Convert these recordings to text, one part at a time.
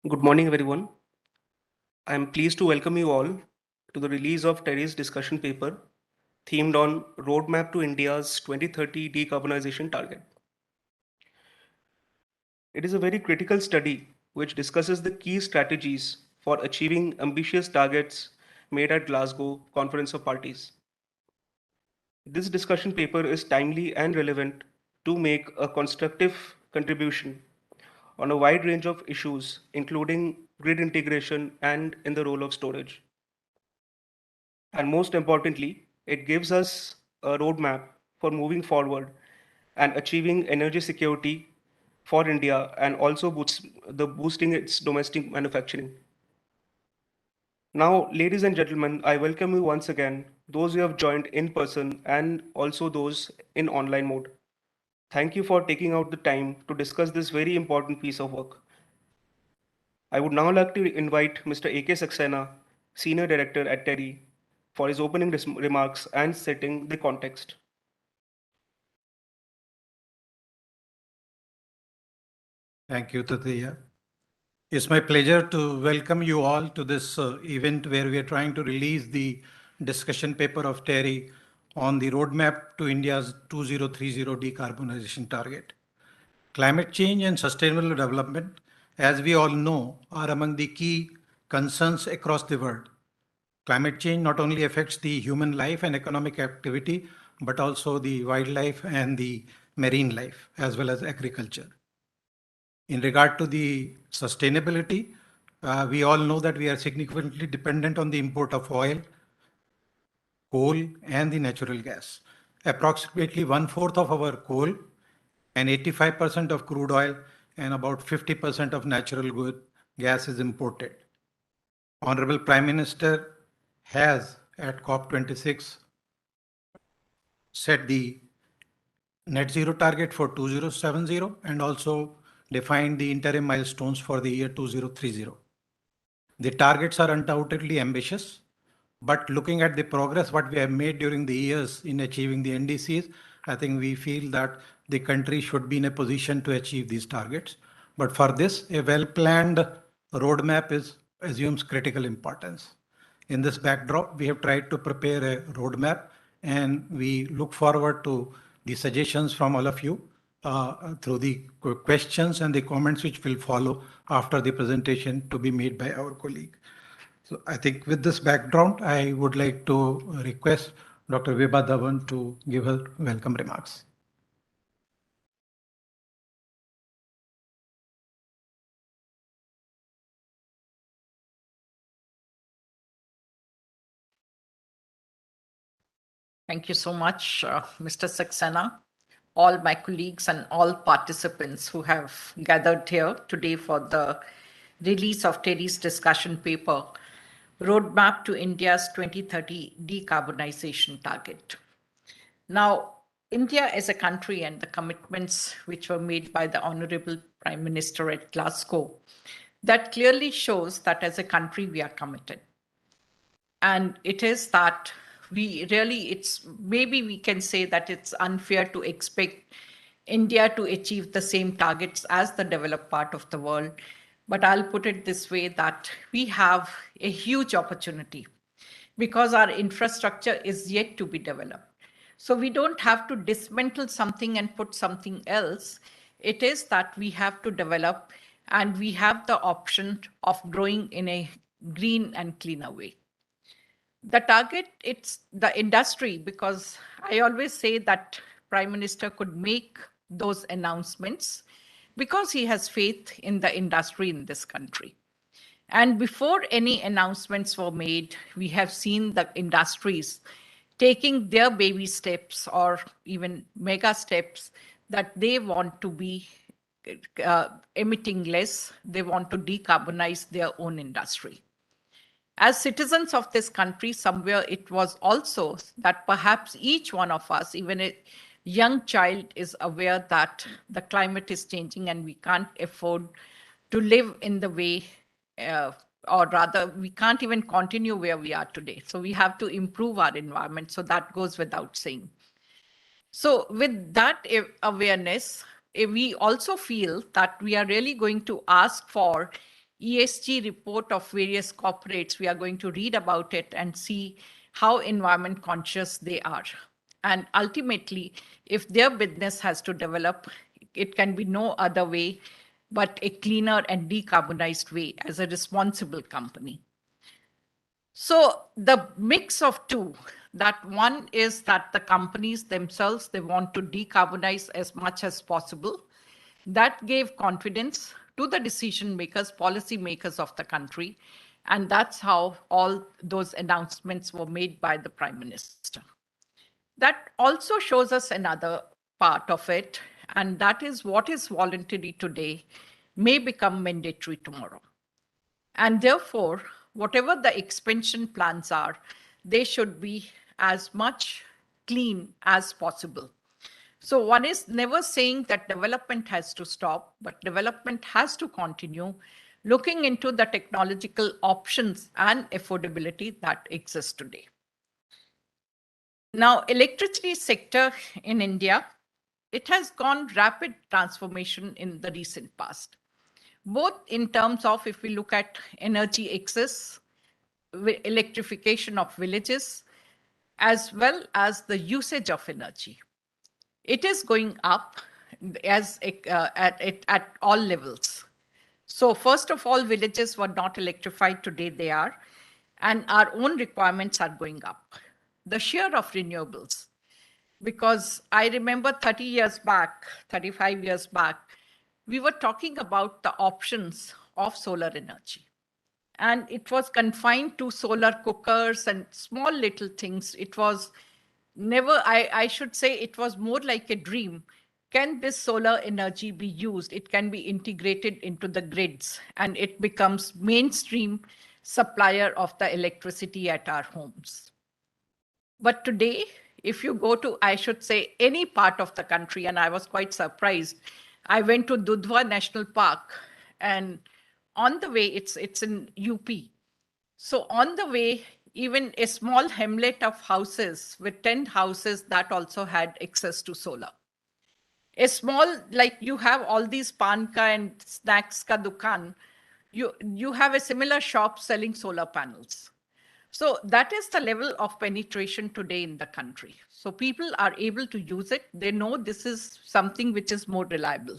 Good morning, everyone. I am pleased to welcome you all to the release of TERI's discussion paper themed on Roadmap to India's 2030 Decarbonization Target. It is a very critical study which discusses the key strategies for achieving ambitious targets made at Glasgow Conference of Parties. This discussion paper is timely and relevant to make a constructive contribution on a wide range of issues, including grid integration and in the role of storage. And most importantly, it gives us a roadmap for moving forward and achieving energy security for India and also boosting its domestic manufacturing. Now, ladies and gentlemen, I welcome you once again, those who have joined in person and also those in online mode. Thank you for taking out the time to discuss this very important piece of work. I would now like to invite Mr. A.K. Saxena, Senior Director at TERI, for his opening remarks and setting the context. Thank you, Tatiya. It's my pleasure to welcome you all to this event where we are trying to release the discussion paper of TERI on the roadmap to India's 2030 decarbonization target. Climate change and sustainable development, as we all know, are among the key concerns across the world. Climate change not only affects the human life and economic activity, but also the wildlife and the marine life, as well as agriculture. In regard to the sustainability, we all know that we are significantly dependent on the import of oil, coal, and the natural gas. Approximately 1/4 of our coal and 85% of crude oil and about 50% of natural gas is imported. Honorable Prime Minister has at COP26 set the net zero target for 2070 and also defined the interim milestones for the year 2030. The targets are undoubtedly ambitious, but looking at the progress what we have made during the years in achieving the NDCs, I think we feel that the country should be in a position to achieve these targets. But for this, a well-planned roadmap assumes critical importance. In this backdrop, we have tried to prepare a roadmap, and we look forward to the suggestions from all of you through the questions and the comments which will follow after the presentation to be made by our colleague. So I think with this background, I would like to request Dr. Vibha Dhawan to give her welcome remarks. Thank you so much, Mr. Saxena, all my colleagues and all participants who have gathered here today for the release of TERI's discussion paper, Roadmap to India's 2030 Decarbonization Target. Now, India as a country and the commitments which were made by the Honorable Prime Minister at Glasgow, that clearly shows that as a country we are committed. And it is that maybe we can say that it's unfair to expect India to achieve the same targets as the developed part of the world. But I'll put it this way, that we have a huge opportunity because our infrastructure is yet to be developed. So we don't have to dismantle something and put something else. It is that we have to develop, and we have the option of growing in a green and cleaner way. The target, it's the industry, because I always say that Prime Minister could make those announcements because he has faith in the industry in this country. And before any announcements were made, we have seen the industries taking their baby steps or even mega steps that they want to be emitting less. They want to decarbonize their own industry. As citizens of this country, somewhere it was also that perhaps each one of us, even a young child, is aware that the climate is changing and we can't afford to live in the way, or rather, we can't even continue where we are today. So we have to improve our environment. So that goes without saying. So with that awareness, we also feel that we are really going to ask for ESG report of various corporates. We are going to read about it and see how environment conscious they are. And ultimately, if their business has to develop, it can be no other way but a cleaner and decarbonized way as a responsible company. So the mix of two, that one is that the companies themselves, they want to decarbonize as much as possible. That gave confidence to the decision makers, policy makers of the country. And that's how all those announcements were made by the Prime Minister. That also shows us another part of it, and that is what is voluntary today may become mandatory tomorrow. And therefore, whatever the expansion plans are, they should be as much clean as possible. So one is never saying that development has to stop, but development has to continue, looking into the technological options and affordability that exist today. Now, electricity sector in India, it has gone rapid transformation in the recent past, both in terms of if we look at energy access, electrification of villages, as well as the usage of energy. It is going up as at all levels. So first of all, villages were not electrified, today they are, and our own requirements are going up. The share of renewables, because I remember 30 years back, 35 years back, we were talking about the options of solar energy. And it was confined to solar cookers and small little things. It was never, I should say, it was more like a dream. Can this solar energy be used? It can be integrated into the grids and it becomes mainstream supplier of the electricity at our homes. But today, if you go to, I should say, any part of the country, and I was quite surprised, I went to Dudhwa National Park, and on the way, it's in UP. So on the way, even a small hamlet of houses with 10 houses that also had access to solar. A small, like you have all these pan ka and snacks ka dukan, you have a similar shop selling solar panels. So that is the level of penetration today in the country. So people are able to use it. They know this is something which is more reliable.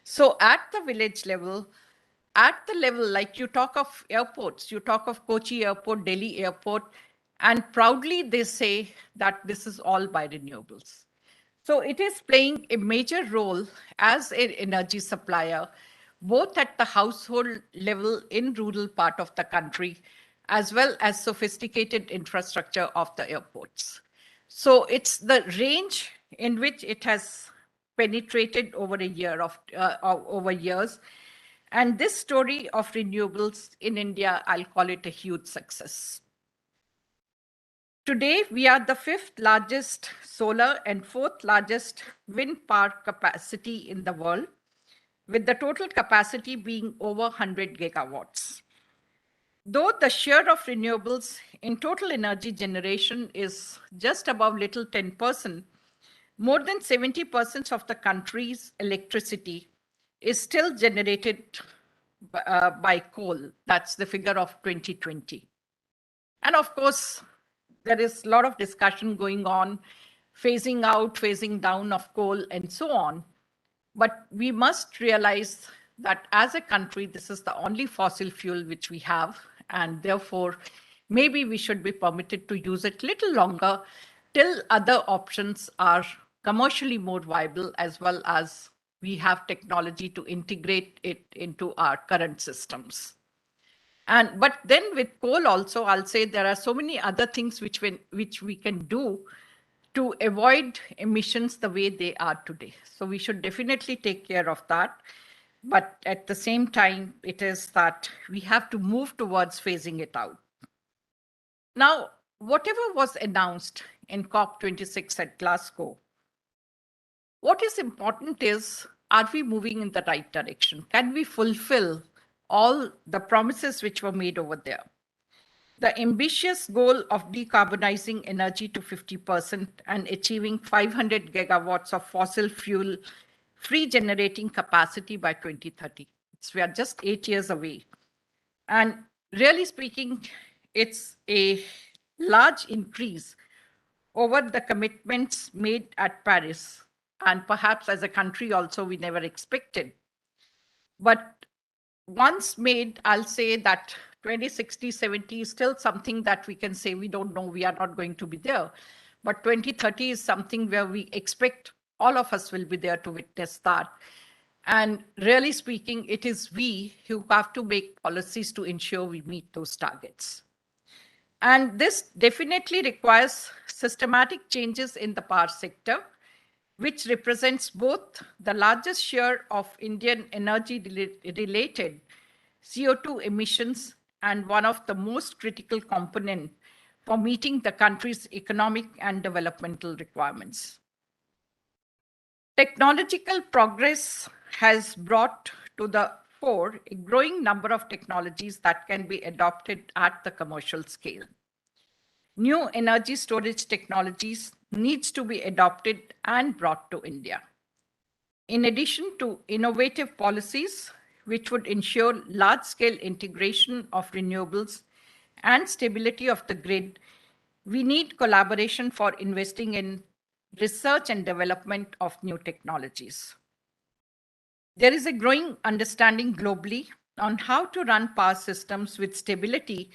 So at the village level, at the level, like you talk of airports, you talk of Kochi Airport, Delhi Airport, and proudly they say that this is all by renewables. So it is playing a major role as an energy supplier, both at the household level in rural part of the country, as well as sophisticated infrastructure of the airports. So it's the range in which it has penetrated over a year over years. And this story of renewables in India, I'll call it a huge success. Today, we are the 5th largest solar and 4th largest wind park capacity in the world, with the total capacity being over 100 gigawatts. Though the share of renewables in total energy generation is just above little 10%, more than 70% of the country's electricity is still generated by coal. That's the figure of 2020. And of course, there is a lot of discussion going on, phasing out, phasing down of coal and so on. But we must realize that as a country, this is the only fossil fuel which we have. And therefore, maybe we should be permitted to use it little longer till other options are commercially more viable, as well as we have technology to integrate it into our current systems. But then with coal also, I'll say there are so many other things which we can do to avoid emissions the way they are today. So we should definitely take care of that. But at the same time, it is that we have to move towards phasing it out. Now, whatever was announced in COP26 at Glasgow, what is important is, are we moving in the right direction? Can we fulfill all the promises which were made over there? The ambitious goal of decarbonizing energy to 50% and achieving 500 gigawatts of fossil fuel free generating capacity by 2030. We are just 8 years away. And really speaking, it's a large increase over the commitments made at Paris. And perhaps as a country also, we never expected. But once made, I'll say that 2060, 70 is still something that we can say we don't know, we are not going to be there. But 2030 is something where we expect all of us will be there to witness that. And really speaking, it is we who have to make policies to ensure we meet those targets. And this definitely requires systematic changes in the power sector, which represents both the largest share of Indian energy-related CO2 emissions and one of the most critical components for meeting the country's economic and developmental requirements. Technological progress has brought to the fore a growing number of technologies that can be adopted at the commercial scale. New energy storage technologies needs to be adopted and brought to India. In addition to innovative policies, which would ensure large-scale integration of renewables and stability of the grid, we need collaboration for investing in research and development of new technologies. There is a growing understanding globally on how to run power systems with stability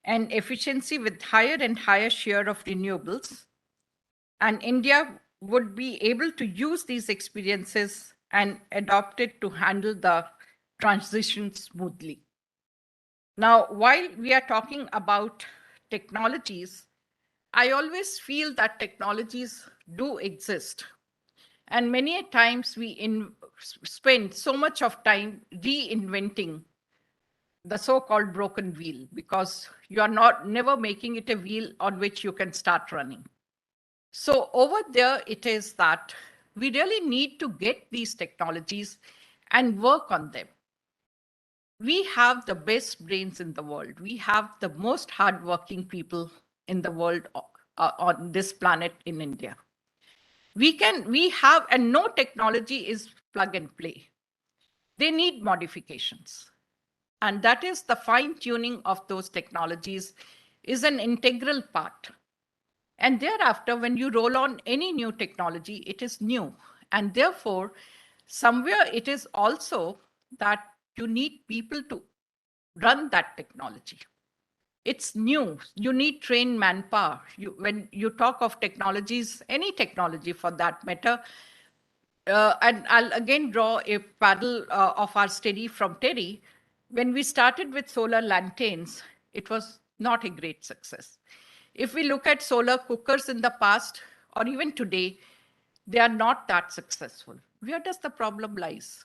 and efficiency with higher and higher share of renewables. And India would be able to use these experiences and adopt it to handle the transition smoothly. Now, while we are talking about technologies, I always feel that technologies do exist. And many times we spend so much of time reinventing the so-called broken wheel because you are never making it a wheel on which you can start running. So over there, it is that we really need to get these technologies and work on them. We have the best brains in the world. We have the most hardworking people in the world on this planet in India. And no technology is plug and play. They need modifications. And that is the fine tuning of those technologies is an integral part. And thereafter, when you roll on any new technology, it is new. And therefore, somewhere it is also that you need people to run that technology. It's new. You need trained manpower. When you talk of technologies, any technology for that matter, and I'll again draw a parallel of our study from TERI. When we started with solar lanterns, it was not a great success. If we look at solar cookers in the past, or even today, they are not that successful. Where does the problem lies?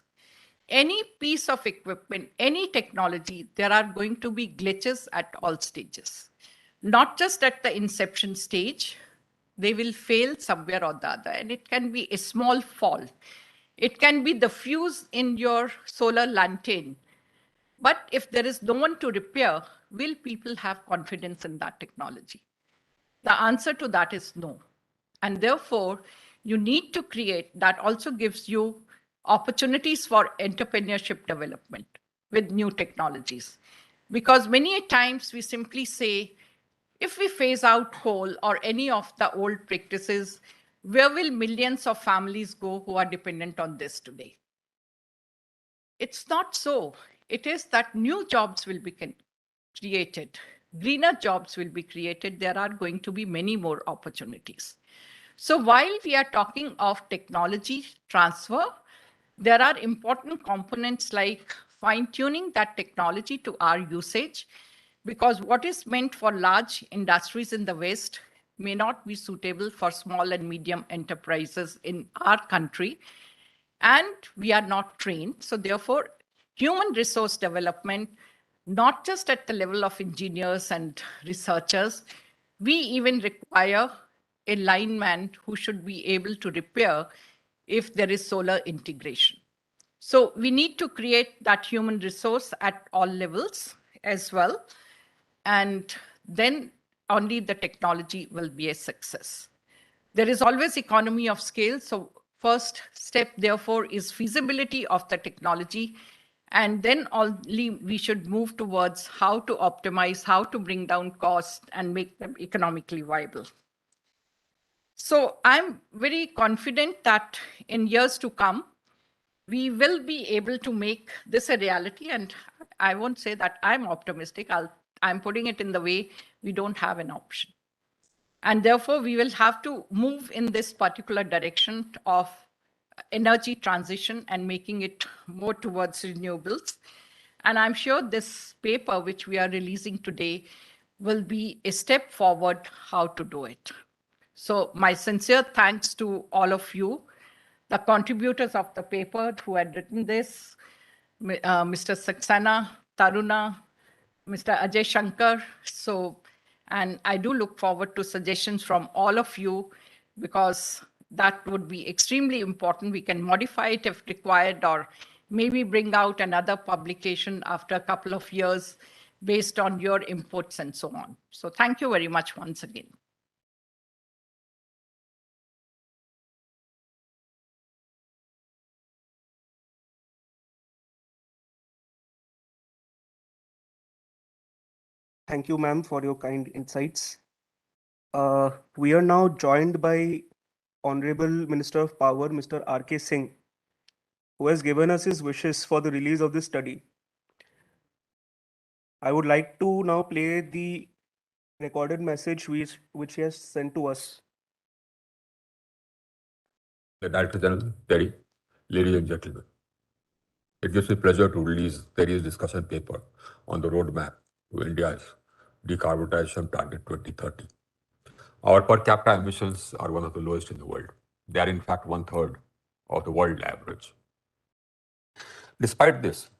Any piece of equipment, any technology, there are going to be glitches at all stages. Not just at the inception stage, they will fail somewhere or the other, and it can be a small fault. It can be the fuse in your solar lantern. But if there is no one to repair, will people have confidence in that technology? The answer to that is no. And therefore, you need to create, that also gives you opportunities for entrepreneurship development with new technologies. Because many times we simply say, if we phase out coal or any of the old practices, where will millions of families go who are dependent on this today? It's not so. It is that new jobs will be created. Greener jobs will be created. There are going to be many more opportunities. So while we are talking of technology transfer, there are important components like fine-tuning that technology to our usage, because what is meant for large industries in the West may not be suitable for small and medium enterprises in our country, and we are not trained. So therefore, human resource development, not just at the level of engineers and researchers, we even require a lineman who should be able to repair if there is solar integration. So we need to create that human resource at all levels as well. And then only the technology will be a success. There is always economy of scale. So first step, therefore, is feasibility of the technology And then only we should move towards how to optimize, how to bring down costs and make them economically viable. So I'm very confident that in years to come, we will be able to make this a reality. And I won't say that I'm optimistic. I'm putting it in the way we don't have an option. And therefore, we will have to move in this particular direction of energy transition and making it more towards renewables. And I'm sure this paper, which we are releasing today, will be a step forward how to do it. So my sincere thanks to all of you, the contributors of the paper who had written this, Mr. Saxena, Taruna, Mr. Ajay Shankar. And I do look forward to suggestions from all of you because that would be extremely important. We can modify it if required, or maybe bring out another publication after a couple of years based on your inputs and so on. So thank you very much once again. Thank you, ma'am, for your kind insights. We are now joined by Honorable Minister of Power, Mr. R.K. Singh, who has given us his wishes for the release of this study. I would like to now play the recorded message which he has sent to us. The Director General, TERI, ladies and gentlemen, it gives me pleasure to release TERI's discussion paper on the roadmap to India's Decarbonization Target 2030. Our per capita emissions are one of the lowest in the world. They are in fact 1/3 of the world average. Despite this,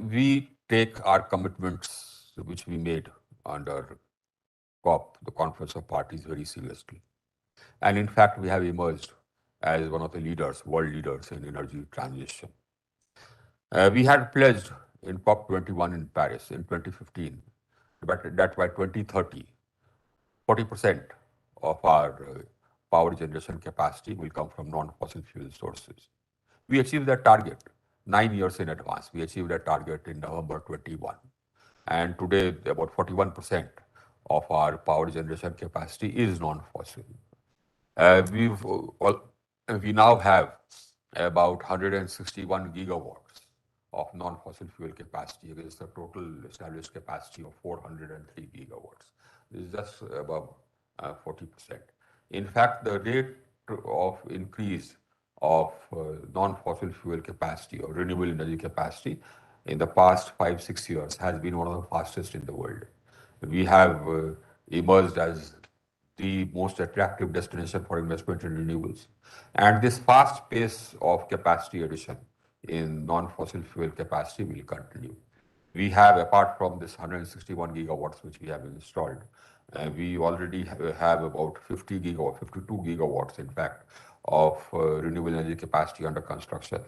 we take our commitments which we made under COP, the Conference of Parties, very seriously. And in fact, we have emerged as one of the leaders, world leaders in energy transition. We had pledged in COP21 in Paris in 2015 that by 2030, 40% of our power generation capacity will come from non-fossil fuel sources. We achieved that target 9 years in advance. We achieved that target in November 21. And today, about 41% of our power generation capacity is non-fossil. We now have about 161 gigawatts of non-fossil fuel capacity against the total established capacity of 403 gigawatts. This is just above 40%. In fact, the rate of increase of non-fossil fuel capacity or renewable energy capacity in the past 5-6 years has been one of the fastest in the world. We have emerged as the most attractive destination for investment in renewables. And this fast pace of capacity addition in non-fossil fuel capacity will continue. We have, apart from this 161 gigawatts which we have installed, we already have about 52 gigawatts, in fact, of renewable energy capacity under construction.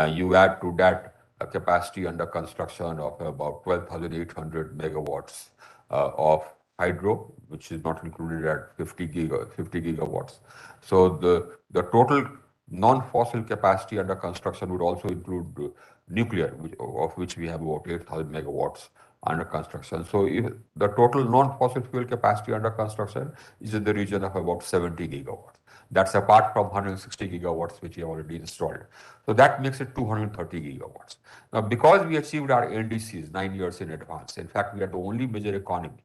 You add to that a capacity under construction of about 12,800 megawatts of hydro, which is not included at 50 gigawatts. So the total non-fossil capacity under construction would also include nuclear, of which we have about 8,000 megawatts under construction. So if the total non-fossil fuel capacity under construction is in the region of about 70 gigawatts. That's apart from 160 gigawatts which we already installed. So that makes it 230 gigawatts. Now, because we achieved our NDCs 9 years in advance, in fact, we are the only major economy,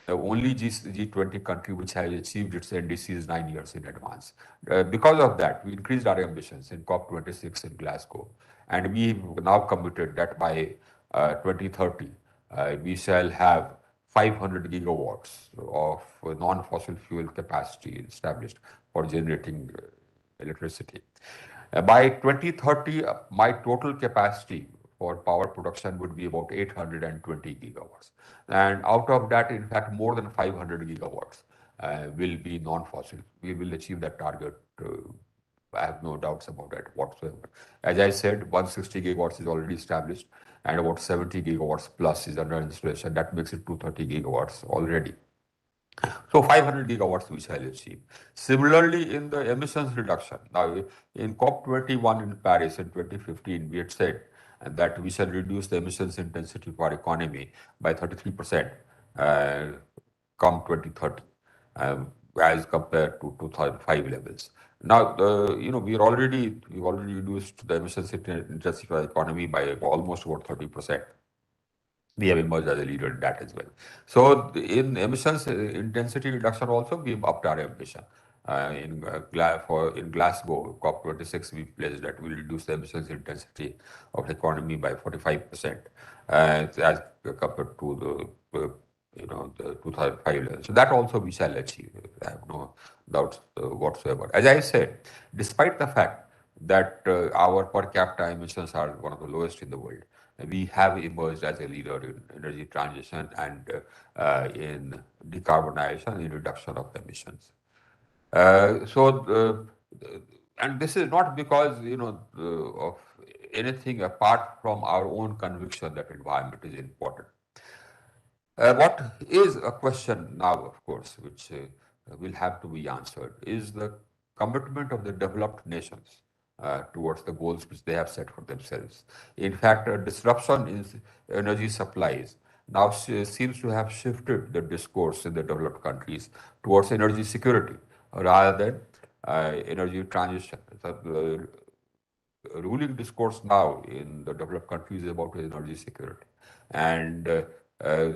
the only G20 country which has achieved its NDCs 9 years in advance. Because of that, we increased our ambitions in COP26 in Glasgow. And we've now committed that by 2030, we shall have 500 gigawatts of non-fossil fuel capacity established for generating electricity. By 2030, my total capacity for power production would be about 820 gigawatts. And out of that, in fact, more than 500 gigawatts will be non-fossil. We will achieve that target. I have no doubts about that whatsoever. As I said, 160 gigawatts is already established and about 70 gigawatts plus is under installation. That makes it 230 gigawatts already. So 500 gigawatts we shall achieve. Similarly, in the emissions reduction, now in COP21 in Paris in 2015, we had said that we shall reduce the emissions intensity for our economy by 33% uh, come 2030, as compared to 2005 levels. Now, we've already reduced the emissions intensity for the economy by almost about 30%. We have emerged as a leader in that as well. So in emissions intensity reduction also, we've upped our ambition. In Glasgow, COP26, we pledged that we'll reduce the emissions intensity of the economy by 45%, as compared to the 2005 level. So that also we shall achieve. I have no doubts whatsoever. As I said, despite the fact that our per capita emissions are one of the lowest in the world, we have emerged as a leader in energy transition and in decarbonization and reduction of emissions. And this is not because of anything apart from our own conviction that environment is important. What is a question now, of course, which will have to be answered, is the commitment of the developed nations towards the goals which they have set for themselves. In fact, a disruption in energy supplies now seems to have shifted the discourse in the developed countries towards energy security rather than energy transition. The ruling discourse now in the developed countries is about energy security. And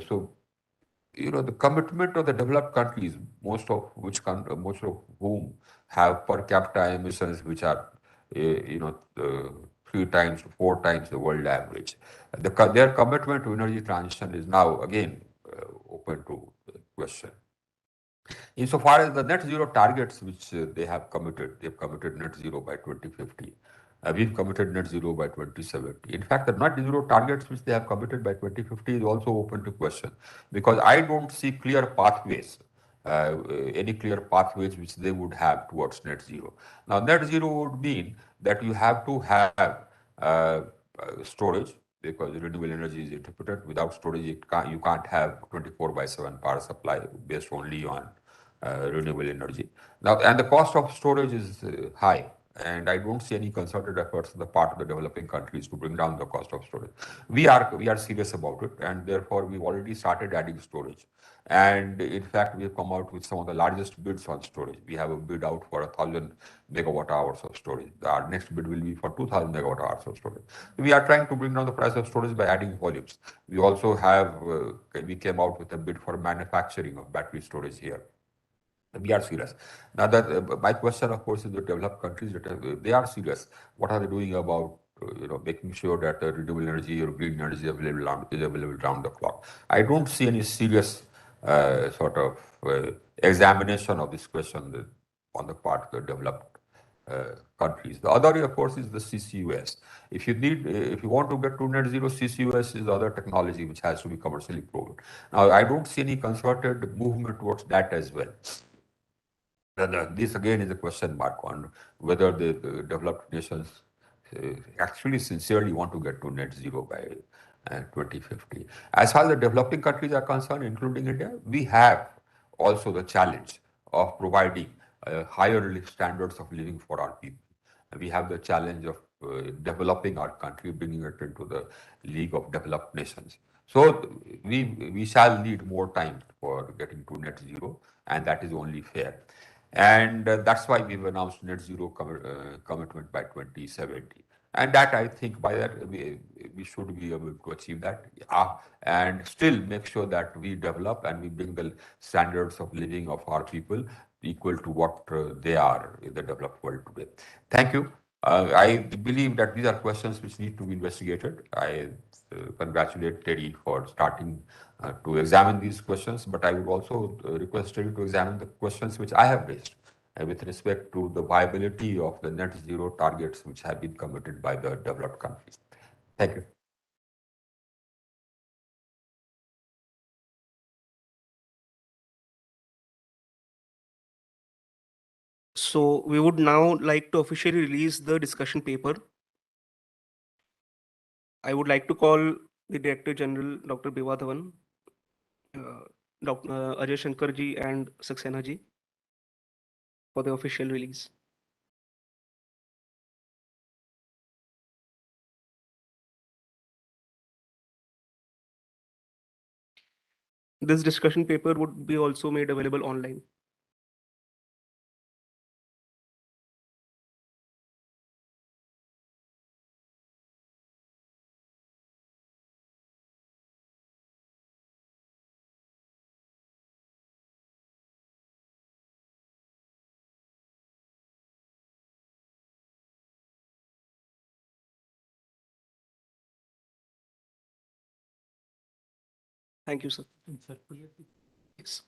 so the commitment of the developed countries, most of whom have per capita emissions which are, 3 times to 4 times the world average. Their commitment to energy transition is now again open to question. Insofar as the net zero targets which they've committed net zero by 2050. We've committed net zero by 2070. In fact, the net zero targets which they have committed by 2050 is also open to question, because I don't see clear pathways, any clear pathways which they would have towards net zero. Now, net zero would mean that you have to have storage, because renewable energy is intermittent. Without storage, you can't have 24/7 power supply based only on renewable energy. Now, and the cost of storage is high, and I don't see any concerted efforts on the part of the developing countries to bring down the cost of storage. We are serious about it, and therefore we've already started adding storage. And in fact, we have come out with some of the largest bids on storage. We have a bid out for 1,000 megawatt hours of storage. Our next bid will be for 2,000 megawatt hours of storage. We are trying to bring down the price of storage by adding volumes. We also we came out with a bid for manufacturing of battery storage here. We are serious. Now, my question, of course, is the developed countries that they are serious. What are they doing about making sure that renewable energy or green energy is available round the clock? I don't see any serious sort of examination of this question on the part of the developed countries. The other, of course, is the CCUS. If you want to get to net zero, CCUS is the other technology which has to be commercially proven. Now, I don't see any concerted movement towards that as well. This again is a question mark on whether the developed nations actually sincerely want to get to net zero by 2050. As far as the developing countries are concerned, including India, we have also the challenge of providing higher standards of living for our people. We have the challenge of developing our country, bringing it into the League of Developed Nations. So we shall need more time for getting to net zero, and that is only fair. And that's why we've announced net zero commitment by 2070. And that, I think, by that we should be able to achieve that, and still make sure that we develop and we bring the standards of living of our people equal to what they are in the developed world today. Thank you. I believe that these are questions which need to be investigated. I congratulate TERI for starting to examine these questions, but I would also request TERI to examine the questions which I have raised with respect to the viability of the net zero targets which have been committed by the developed countries. Thank you. So we would now like to officially release the discussion paper. I would like to call the Director General, Dr. Beva Dhawan, Ajay Shankar ji and Saxena ji for the official release. This discussion paper would be also made available online. Thank you, sir. Yes.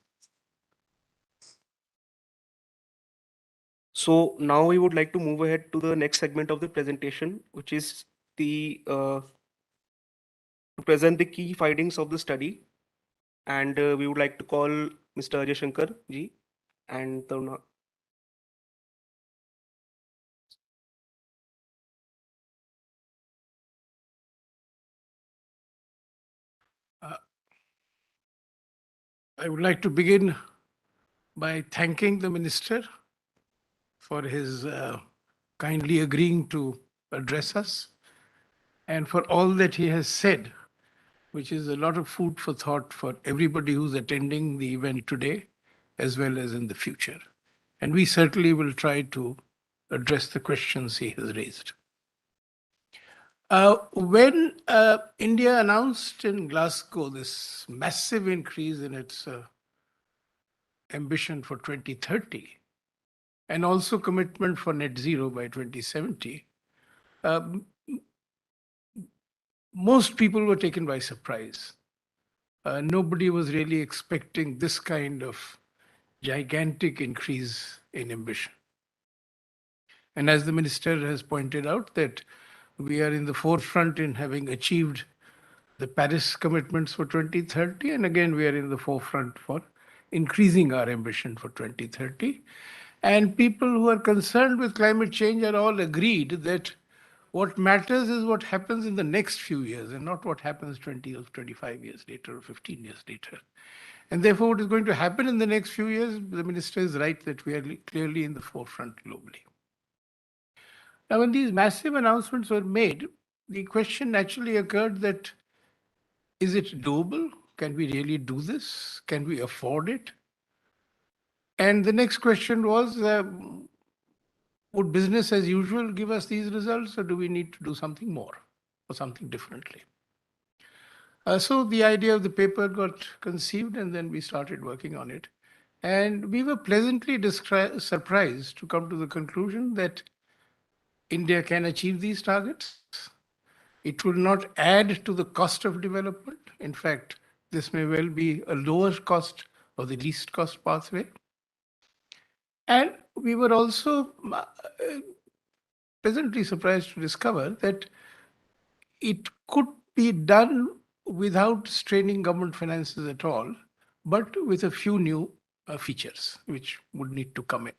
So now we would like to move ahead to the next segment of the presentation, which is the to present the key findings of the study. And we would like to call Mr. Ajay Shankar ji and Taruna. I would like to begin by thanking the minister for his kindly agreeing to address us and for all that he has said, which is a lot of food for thought for everybody who's attending the event today, as well as in the future. And we certainly will try to address the questions he has raised. When India announced in Glasgow this massive increase in its ambition for 2030, and also commitment for net zero by 2070, um, most people were taken by surprise. Nobody was really expecting this kind of gigantic increase in ambition. And as the minister has pointed out, that we are in the forefront in having achieved the Paris commitments for 2030, and again we are in the forefront for increasing our ambition for 2030. And people who are concerned with climate change are all agreed that what matters is what happens in the next few years and not what happens 20 or 25 years later or 15 years later. And therefore, what is going to happen in the next few years, the minister is right that we are clearly in the forefront globally. Now, when these massive announcements were made, the question naturally occurred that, is it doable? Can we really do this? Can we afford it? And the next question was, would business as usual give us these results, or do we need to do something more or something differently? So the idea of the paper got conceived, and then we started working on it. And we were pleasantly surprised to come to the conclusion that India can achieve these targets. It will not add to the cost of development. In fact, this may well be a lower cost or the least cost pathway. And we were also pleasantly surprised to discover that it could be done without straining government finances at all, but with a few new features which would need to come in.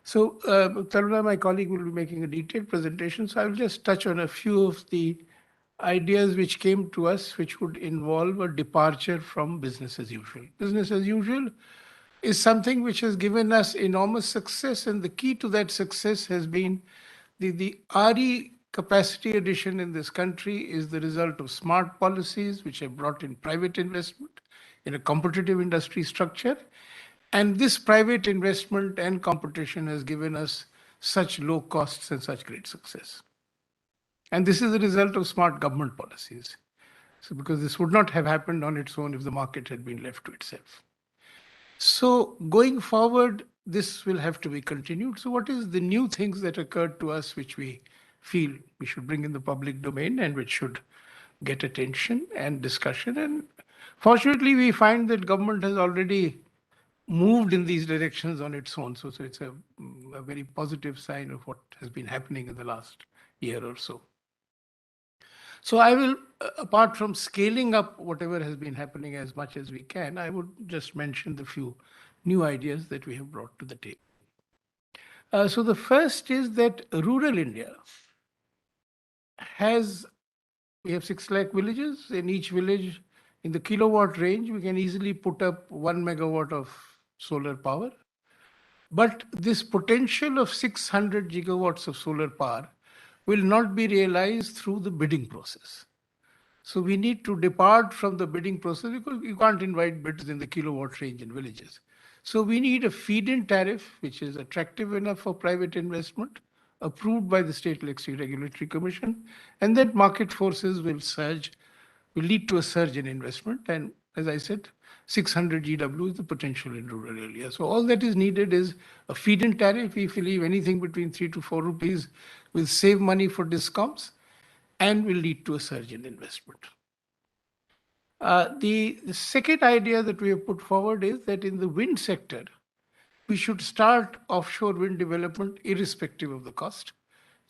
So Taruna, my colleague, will be making a detailed presentation. So I will just touch on a few of the ideas which came to us, which would involve a departure from business as usual. Business as usual is something which has given us enormous success, and the key to that success has been the RE capacity addition in this country is the result of smart policies which have brought in private investment in a competitive industry structure. And this private investment and competition has given us such low costs and such great success. And this is the result of smart government policies. So because this would not have happened on its own if the market had been left to itself. So going forward, this will have to be continued. So what is the new things that occurred to us which we feel we should bring in the public domain and which should get attention and discussion? And fortunately, we find that government has already moved in these directions on its own. So it's a very positive sign of what has been happening in the last year or so. So I will, apart from scaling up whatever has been happening as much as we can, I would just mention the few new ideas that we have brought to the table. So the first is that rural India we have 6 lakh villages. In each village, In the kilowatt range, we can easily put up 1 megawatt of solar power. But this potential of 600 gigawatts of solar power will not be realized through the bidding process. So we need to depart from the bidding process because you can't invite bids in the kilowatt range in villages. So we need a feed-in tariff which is attractive enough for private investment, approved by the State Electricity Regulatory Commission, and that market forces will surge, will lead to a surge in investment. And as I said, 600 GW is the potential in rural areas. So all that is needed is a feed-in tariff. We believe anything between 3 to 4 rupees will save money for discoms and will lead to a surge in investment. The second idea that we have put forward is that in the wind sector, we should start offshore wind development irrespective of the cost,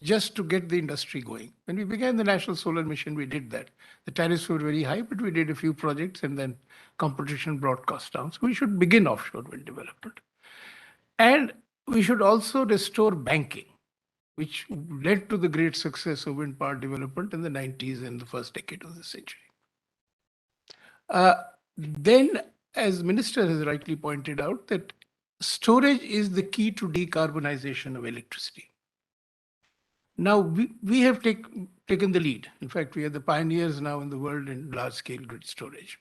just to get the industry going. When we began the National Solar Mission, we did that. The tariffs were very high, but we did a few projects and then competition brought costs down. So we should begin offshore wind development. And we should also restore banking, which led to the great success of wind power development in the 90s and the first decade of the century. Then, as Minister has rightly pointed out, that storage is the key to decarbonization of electricity. Now, we have taken the lead. In fact, we are the pioneers now in the world in large-scale grid storage.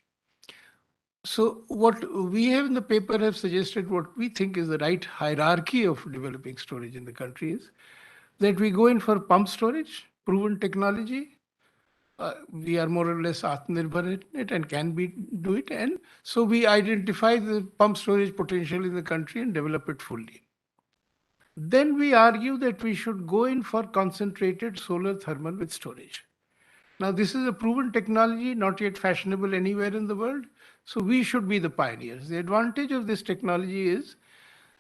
So what we have in the paper have suggested what we think is the right hierarchy of developing storage in the country is that we go in for pump storage, proven technology. We are more or less Atmanirbhar in it and can do it. And so we identify the pump storage potential in the country and develop it fully. Then we argue that we should go in for concentrated solar thermal with storage. Now, this is a proven technology, not yet fashionable anywhere in the world. So we should be the pioneers. The advantage of this technology is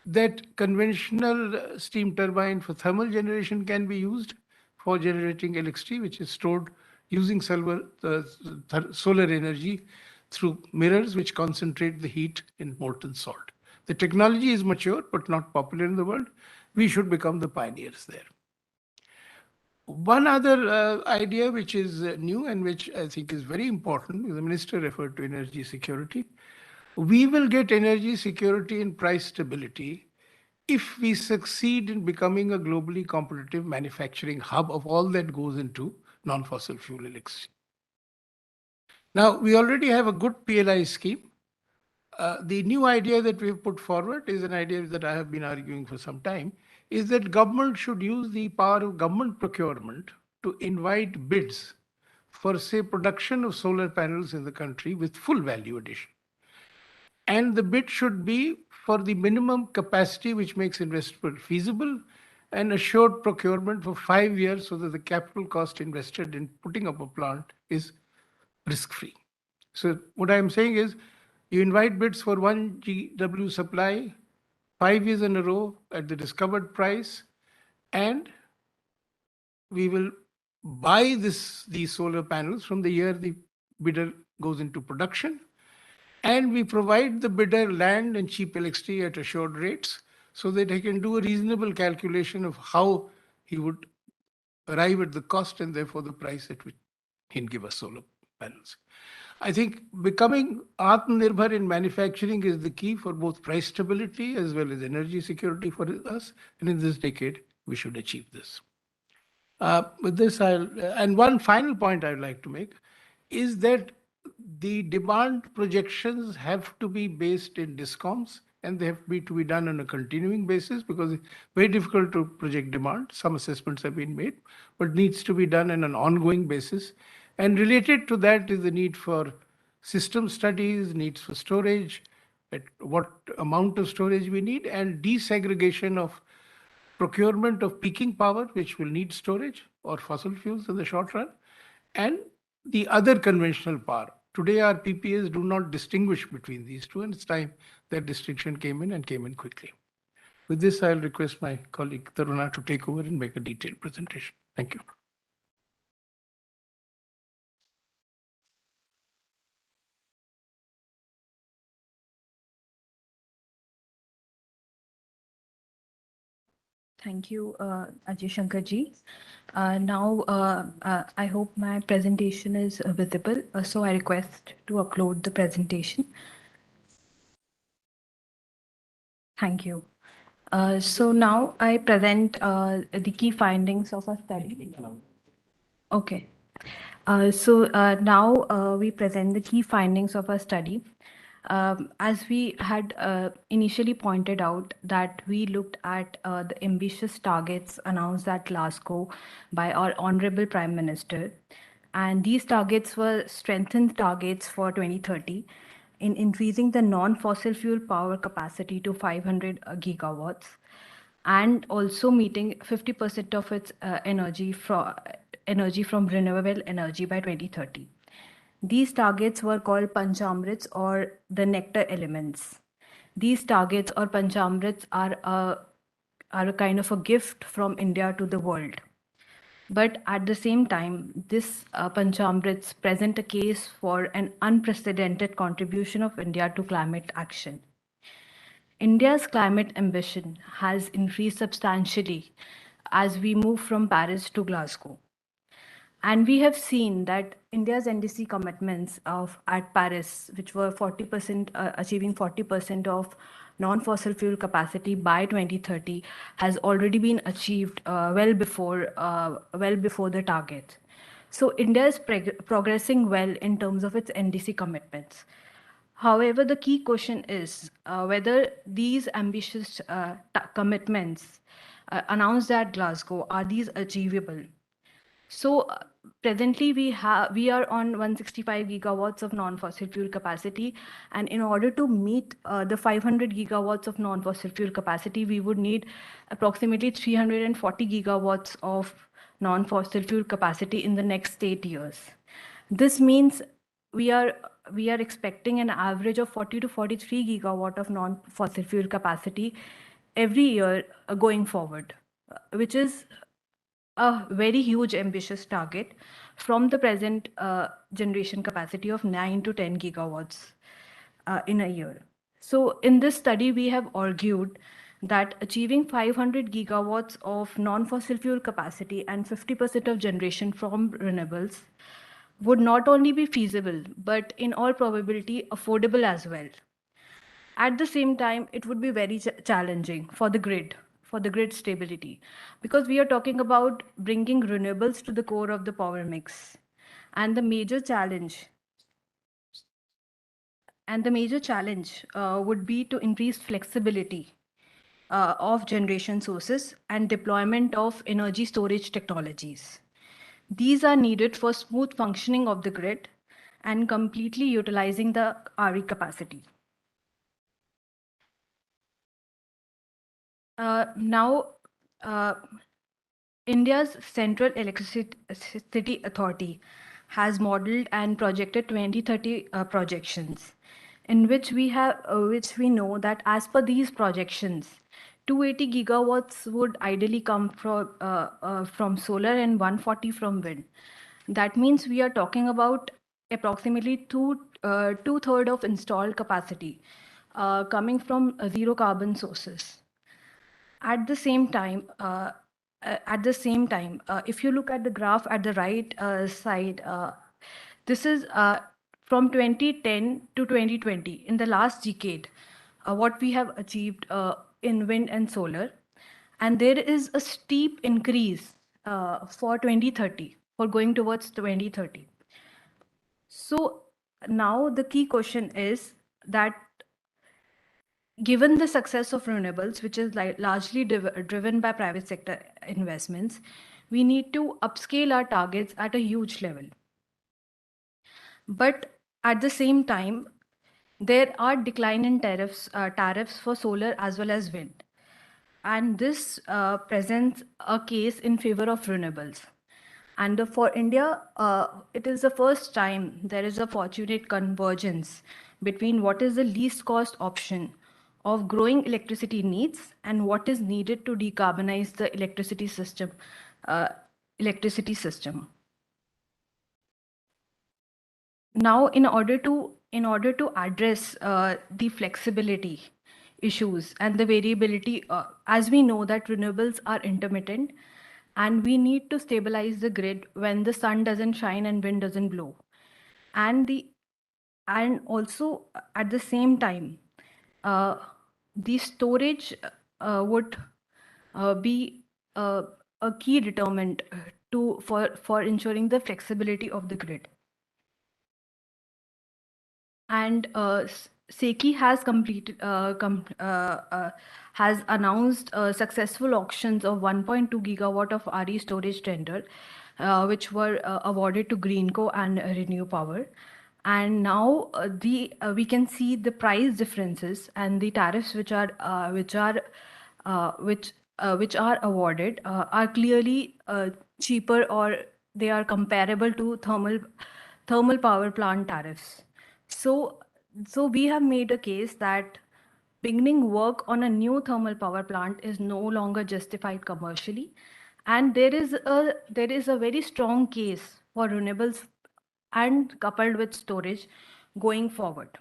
that conventional steam turbine for thermal generation can be used for generating electricity, which is stored using solar energy through mirrors, which concentrate the heat in molten salt. The technology is mature, but not popular in the world. We should become the pioneers there. One other idea which is new and which I think is very important, the minister referred to energy security. We will get energy security and price stability if we succeed in becoming a globally competitive manufacturing hub of all that goes into non-fossil fuel electricity. Now, we already have a good PLI scheme. The new idea that we have put forward is an idea that I have been arguing for some time, is that government should use the power of government procurement to invite bids for, say, production of solar panels in the country with full value addition. And the bid should be for the minimum capacity which makes investment feasible and assured procurement for 5 years so that the capital cost invested in putting up a plant is risk-free. So what I'm saying is you invite bids for 1 GW supply 5 years in a row at the discovered price, and we will buy these solar panels from the year the bidder goes into production, and we provide the bidder land and cheap electricity at assured rates so that he can do a reasonable calculation of how he would arrive at the cost and therefore the price at which he'll give us solar panels. I think becoming Atmanirbhar in manufacturing is the key for both price stability as well as energy security for us. And in this decade, we should achieve this. With this, and one final point I'd like to make is that the demand projections have to be based in discoms and they have to be done on a continuing basis because it's very difficult to project demand. Some assessments have been made, but needs to be done on an ongoing basis. And related to that is the need for system studies, needs for storage, at what amount of storage we need, and desegregation of procurement of peaking power, which will need storage or fossil fuels in the short run, and the other conventional power. Today, our PPAs do not distinguish between these two, and it's time that distinction came in and came in quickly. With this, I'll request my colleague Taruna to take over and make a detailed presentation. Thank you. Thank you, Ajay Shankar ji. Now, I hope my presentation is visible. So I request to upload the presentation. Thank you. So now I present the key findings of our study. Okay. Now we present the key findings of our study. As we had initially pointed out that we looked at the ambitious targets announced at Glasgow by our Honorable Prime Minister. And these targets were strengthened targets for 2030 in increasing the non-fossil fuel power capacity to 500 gigawatts and also meeting 50% of its energy from renewable energy by 2030. These targets were called Panchamrits or the nectar elements. These targets or Panchamrits are a kind of a gift from India to the world. But at the same time, this Panchamrits present a case for an unprecedented contribution of India to climate action. India's climate ambition has increased substantially as we move from Paris to Glasgow. And we have seen that India's NDC commitments at Paris, which were 40%, achieving 40% of non-fossil fuel capacity by 2030, has already been achieved well before the target. So India is progressing well in terms of its NDC commitments. However, the key question is whether these ambitious commitments announced at Glasgow, are these achievable? So presently we are on 165 gigawatts of non-fossil fuel capacity, and in order to meet the 500 gigawatts of non-fossil fuel capacity, we would need approximately 340 gigawatts of non-fossil fuel capacity in the next 8 years. This means we are expecting an average of 40 to 43 gigawatt of non-fossil fuel capacity every year going forward, which is a very huge ambitious target from the present generation capacity of 9 to 10 gigawatts in a year. So in this study, we have argued that achieving 500 gigawatts of non-fossil fuel capacity and 50% of generation from renewables would not only be feasible, but in all probability affordable as well. At the same time, it would be very challenging for the grid stability, because we are talking about bringing renewables to the core of the power mix. And the major challenge would be to increase flexibility of generation sources and deployment of energy storage technologies. These are needed for smooth functioning of the grid and completely utilizing the RE capacity. Now, India's Central Electricity Authority has modeled and projected 2030 projections, in which which we know that as per these projections, 280 gigawatts would ideally come from solar and 140 from wind. That means we are talking about approximately two-thirds of installed capacity coming from zero carbon sources. At the same time, if you look at the graph at the right side, this is from 2010 to 2020, in the last decade, what we have achieved in wind and solar. And there is a steep increase for 2030, for going towards 2030. So now the key question is that given the success of renewables, which is largely driven by private sector investments, we need to upscale our targets at a huge level. But at the same time, there are decline in tariffs for solar as well as wind. And this presents a case in favor of renewables. And for India, it is the first time there is a fortunate convergence between what is the least cost option of growing electricity needs and what is needed to decarbonize the electricity system. Now, in order to address the flexibility issues and the variability, as we know that renewables are intermittent and we need to stabilize the grid when the sun doesn't shine and wind doesn't blow. And also at the same time, the storage would be a key determinant for ensuring the flexibility of the grid. And SECI has announced successful auctions of 1.2 gigawatt of RE storage tender, which were awarded to Greenco and Renew Power. And now we can see the price differences and the tariffs which are awarded are clearly cheaper, or they are comparable to thermal power plant tariffs. So we have made a case that beginning work on a new thermal power plant is no longer justified commercially, and there is a very strong case for renewables and coupled with storage going forward.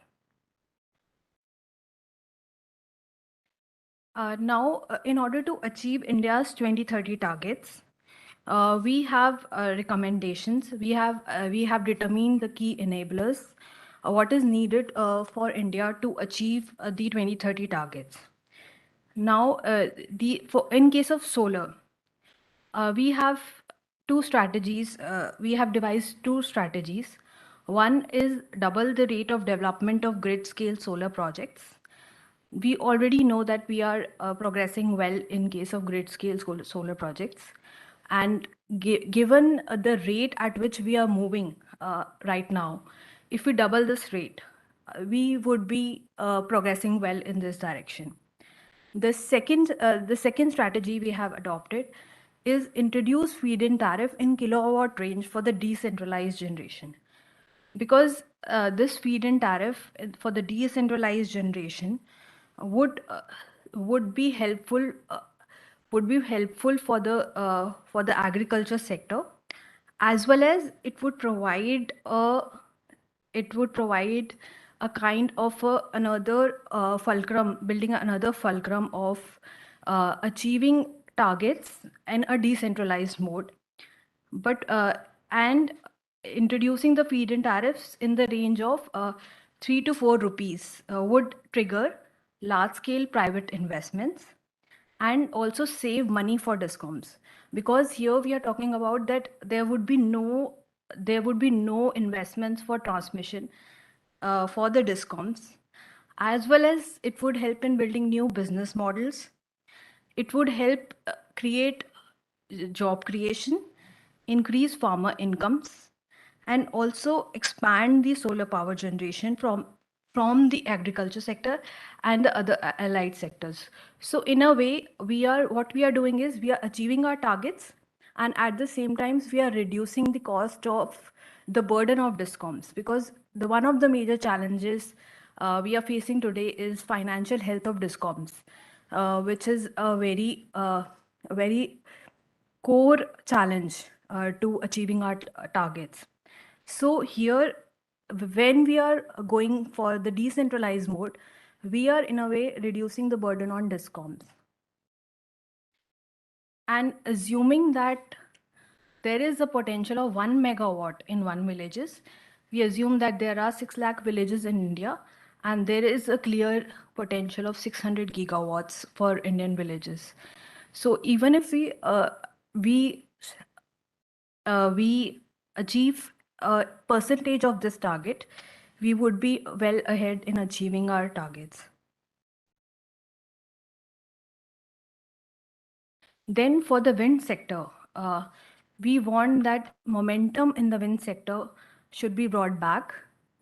Now, in order to achieve India's 2030 targets, we have recommendations. We have determined the key enablers, what is needed for India to achieve the 2030 targets. Now, in case of solar, we have two strategies. We have devised two strategies. One is double the rate of development of grid-scale solar projects. We already know that we are progressing well in case of grid-scale solar projects. And given the rate at which we are moving right now, if we double this rate, we would be progressing well in this direction. The second strategy we have adopted is introduce feed-in tariff in kilowatt range for the decentralized generation. Because this feed-in tariff for the decentralized generation would be helpful for the agriculture sector, as well as it would provide a kind of another fulcrum, building another fulcrum of achieving targets in a decentralized mode. But and introducing the feed-in tariffs in the range of 3 to 4 rupees would trigger large-scale private investments and also save money for discoms, because here we are talking about that there would be no investments for transmission for the discoms, as well as it would help in building new business models. It would help create job creation, increase farmer incomes, and also expand the solar power generation from the agriculture sector and the other allied sectors. So in a way, what we are doing is we are achieving our targets, and at the same time we are reducing the cost of the burden of discoms, because one of the major challenges we are facing today is financial health of discoms, which is a very core challenge to achieving our targets. So here, when we are going for the decentralized mode, we are in a way reducing the burden on discoms. And assuming that there is a potential of 1 megawatt in 1 villages, we assume that there are 6 lakh villages in India, and there is a clear potential of 600 gigawatts for Indian villages. So even if we achieve a percentage of this target, we would be well ahead in achieving our targets. Then for the wind sector, we want that momentum in the wind sector should be brought back,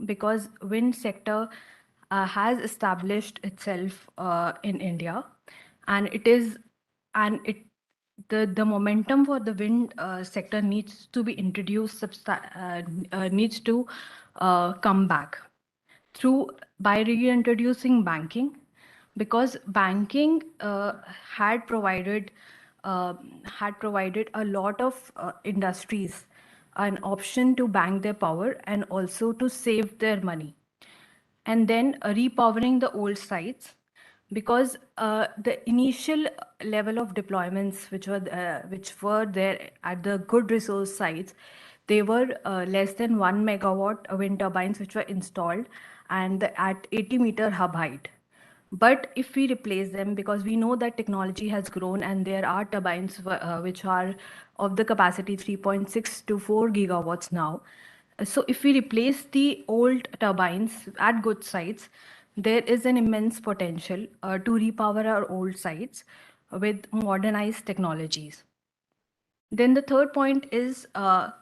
because wind sector has established itself in India, and the momentum for the wind sector needs to be introduced, needs to come back by reintroducing banking, because banking had provided a lot of industries an option to bank their power and also to save their money. And then repowering the old sites because the initial level of deployments which were there at the good resource sites, they were less than 1 megawatt wind turbines which were installed and at 80-meter hub height. But if we replace them, because we know that technology has grown and there are turbines which are of the capacity 3.6 to 4 gigawatts now. So if we replace the old turbines at good sites, there is an immense potential to repower our old sites with modernized technologies. Then the third point is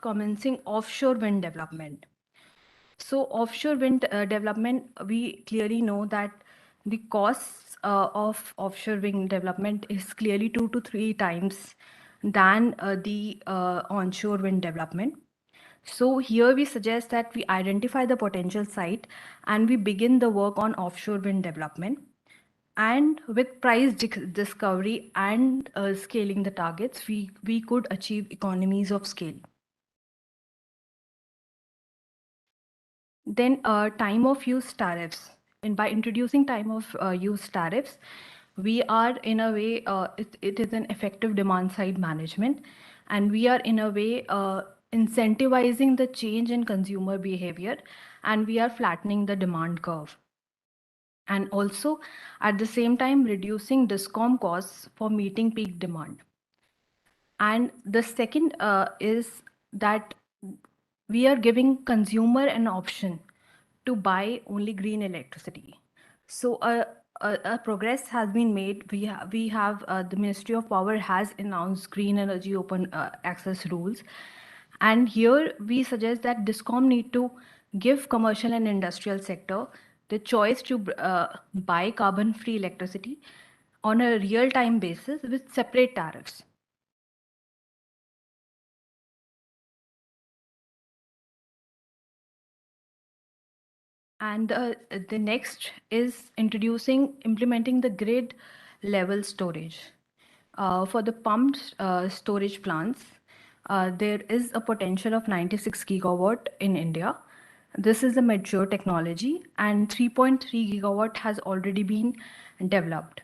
commencing offshore wind development. So offshore wind development, we clearly know that the costs of offshore wind development is clearly 2 to 3 times than the onshore wind development. So here we suggest that we identify the potential site and we begin the work on offshore wind development. And with price discovery and scaling the targets, we could achieve economies of scale. Then time of use tariffs. And by introducing time of use tariffs, we are in a way, it is an effective demand side management. And we are in a way incentivizing the change in consumer behavior, and we are flattening the demand curve. And also at the same time reducing discom costs for meeting peak demand. And the second is that we are giving consumer an option to buy only green electricity. So a progress has been made. We have the Ministry of Power has announced green energy open access rules. And here we suggest that DISCOM need to give commercial and industrial sector the choice to buy carbon-free electricity on a real-time basis with separate tariffs. And the next is implementing the grid level storage. For the pumped storage plants, there is a potential of 96 gigawatt in India. This is a mature technology, and 3.3 gigawatt has already been developed.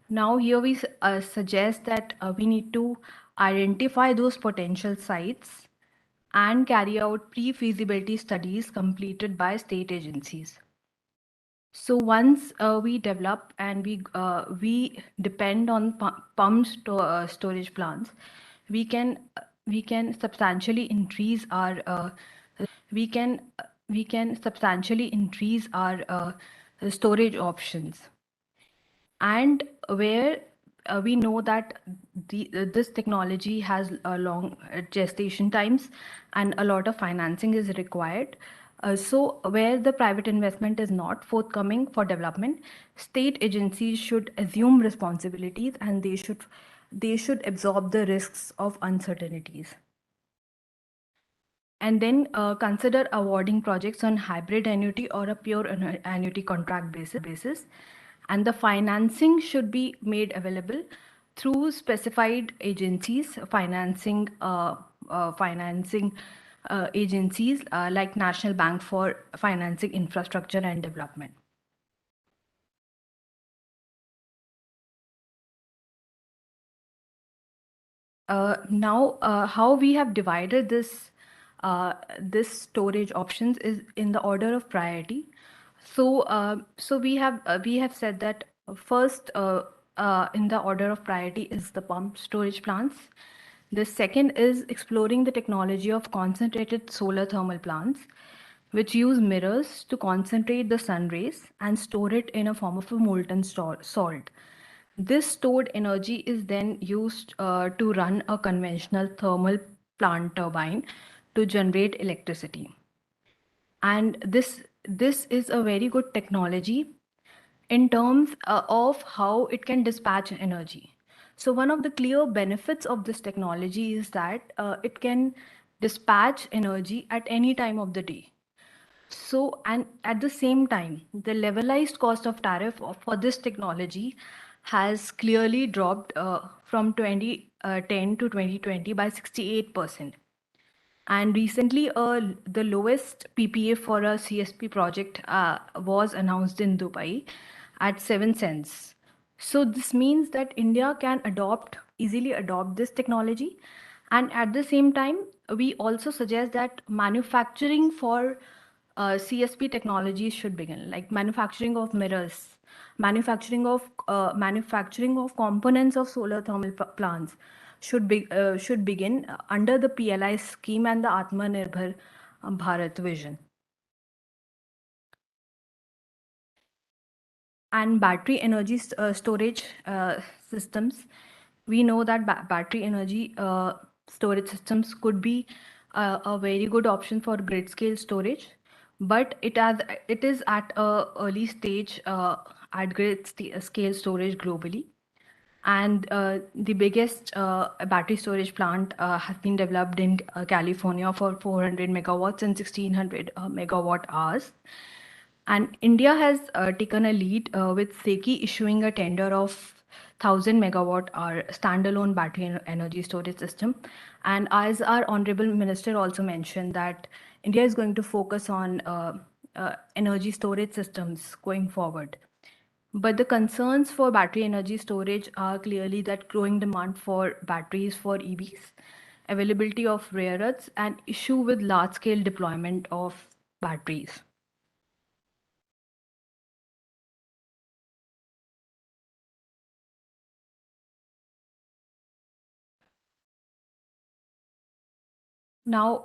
Now here we suggest that we need to identify those potential sites and carry out pre-feasibility studies completed by state agencies. So once we develop and we depend on storage plants, we can substantially increase our storage options. And where we know that this technology has a long gestation times and a lot of financing is required. So where the private investment is not forthcoming for development, state agencies should assume responsibilities and they should absorb the risks of uncertainties. And then consider awarding projects on hybrid annuity or a pure annuity contract basis. And the financing should be made available through specified agencies, financing agencies like National Bank for Financing Infrastructure and Development. Now, how we have divided this storage options is in the order of priority. So, we have said that first in the order of priority is the pumped storage plants. The second is exploring the technology of concentrated solar thermal plants, which use mirrors to concentrate the sun rays and store it in a form of a molten salt. This stored energy is then used to run a conventional thermal plant turbine to generate electricity. And this is a very good technology in terms of how it can dispatch energy. So one of the clear benefits of this technology is that it can dispatch energy at any time of the day. So, and at the same time, the levelized cost of tariff for this technology has clearly dropped from 2010 to 2020 by 68%. And recently, the lowest PPA for a CSP project was announced in Dubai at 7 cents So this means that India can easily adopt this technology. And at the same time, we also suggest that manufacturing for CSP technologies should begin, like manufacturing of mirrors, manufacturing of components of solar thermal plants should begin under the PLI scheme and the Atmanirbhar Bharat vision. And battery energy storage systems, we know that battery energy storage systems could be a very good option for grid scale storage, but it is at a early stage at scale storage globally. And the biggest battery storage plant has been developed in California for 400 megawatts and 1600 megawatt hours. And India has taken a lead with SECI issuing a tender of 1000 megawatt hour standalone battery energy storage system. And as our Honorable Minister also mentioned, that India is going to focus on energy storage systems going forward. But the concerns for battery energy storage are clearly that growing demand for batteries for EVs, availability of rare earths, and issue with large-scale deployment of batteries. Now,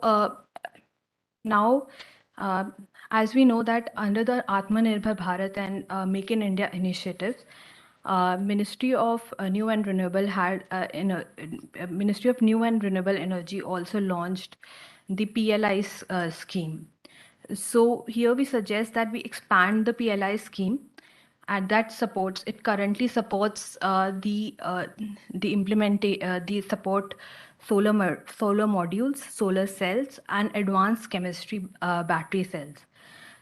as we know that under the Atmanirbhar Bharat and Make in India initiatives, Ministry of New and Renewable Ministry of New and Renewable Energy also launched the PLI scheme. So here we suggest that we expand the PLI scheme, and it currently supports the support solar modules, solar cells, and advanced chemistry battery cells.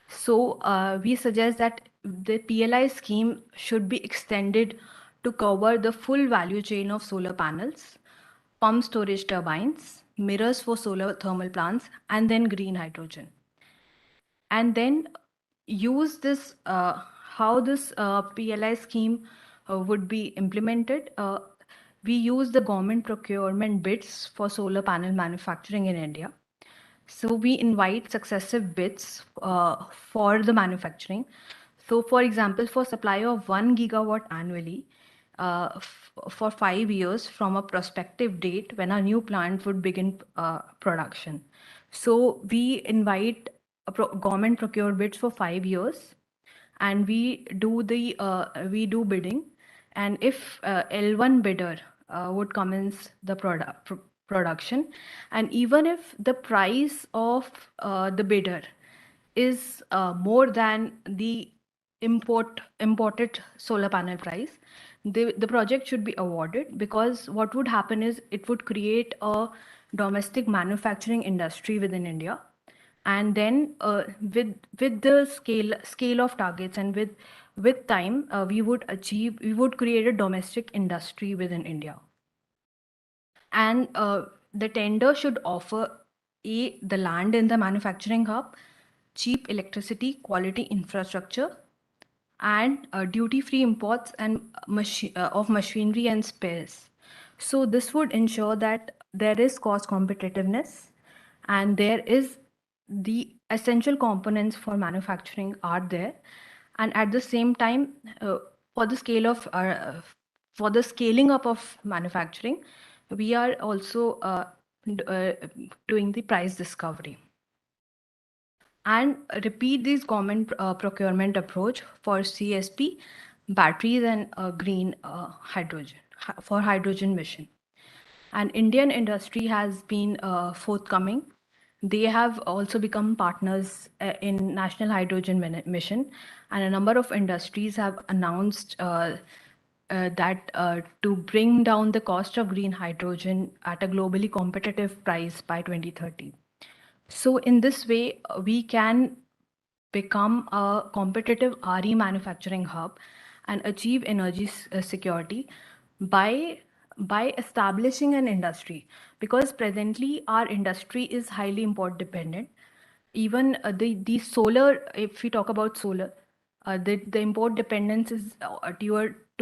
So we suggest that the PLI scheme should be extended to cover the full value chain of solar panels, pump storage turbines, mirrors for solar thermal plants, and then green hydrogen. And then use this, how this PLI scheme would be implemented. We use the government procurement bids for solar panel manufacturing in India. So we invite successive bids for the manufacturing. So for example, for supply of 1 gigawatt annually for 5 years from a prospective date when a new plant would begin production. So we invite government procure bids for 5 years, and we do bidding. And if L1 bidder would commence the production, and even if the price of the bidder is more than the imported solar panel price, the project should be awarded, because what would happen is it would create a domestic manufacturing industry within India. And then with the scale of targets, and with time, we would create a domestic industry within India. And the tender should offer the land in the manufacturing hub, cheap electricity, quality infrastructure, and duty-free imports and of machinery and spares. So this would ensure that there is cost competitiveness, and there is the essential components for manufacturing are there. And at the same time, for the scaling up of manufacturing, we are also doing the price discovery. And repeat this government procurement approach for CSP, batteries, and green hydrogen for hydrogen mission. And Indian industry has been forthcoming. They have also become partners in National Hydrogen Mission, and a number of industries have announced that to bring down the cost of green hydrogen at a globally competitive price by 2030. So in this way, we can become a competitive RE manufacturing hub and achieve energy security by establishing an industry, because presently our industry is highly import dependent. Even the solar, if we talk about solar, the import dependence is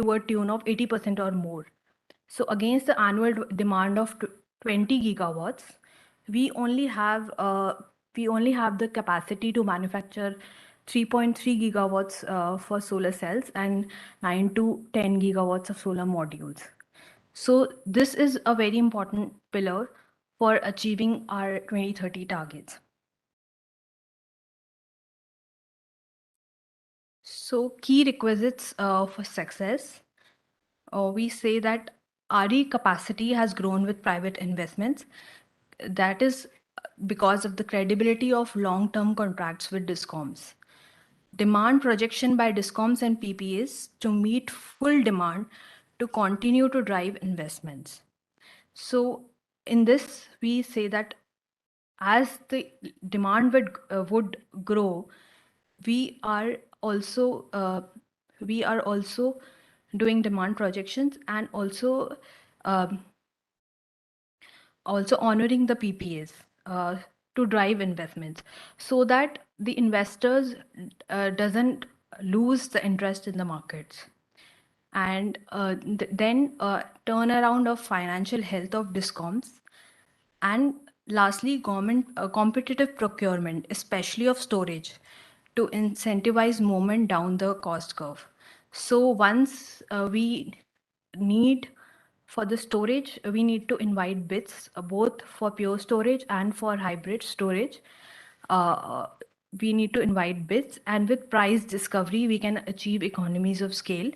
to a tune of 80% or more. So against the annual demand of 20 gigawatts, we only have the capacity to manufacture 3.3 gigawatts for solar cells and 9 to 10 gigawatts of solar modules. So this is a very important pillar for achieving our 2030 targets. So key requisites for success. We say that RE capacity has grown with private investments. That is because of the credibility of long-term contracts with discoms. Demand projection by discoms and PPAs to meet full demand to continue to drive investments. So in this, we say that as the demand would grow, we are also doing demand projections and also honoring the PPAs to drive investments, so that the investors doesn't lose the interest in the markets. And then turnaround of financial health of discoms, and lastly government competitive procurement, especially of storage, to incentivize movement down the cost curve. So once we need for the storage, we need to invite bids both for pure storage and for hybrid storage. We need to invite bids, and with price discovery we can achieve economies of scale,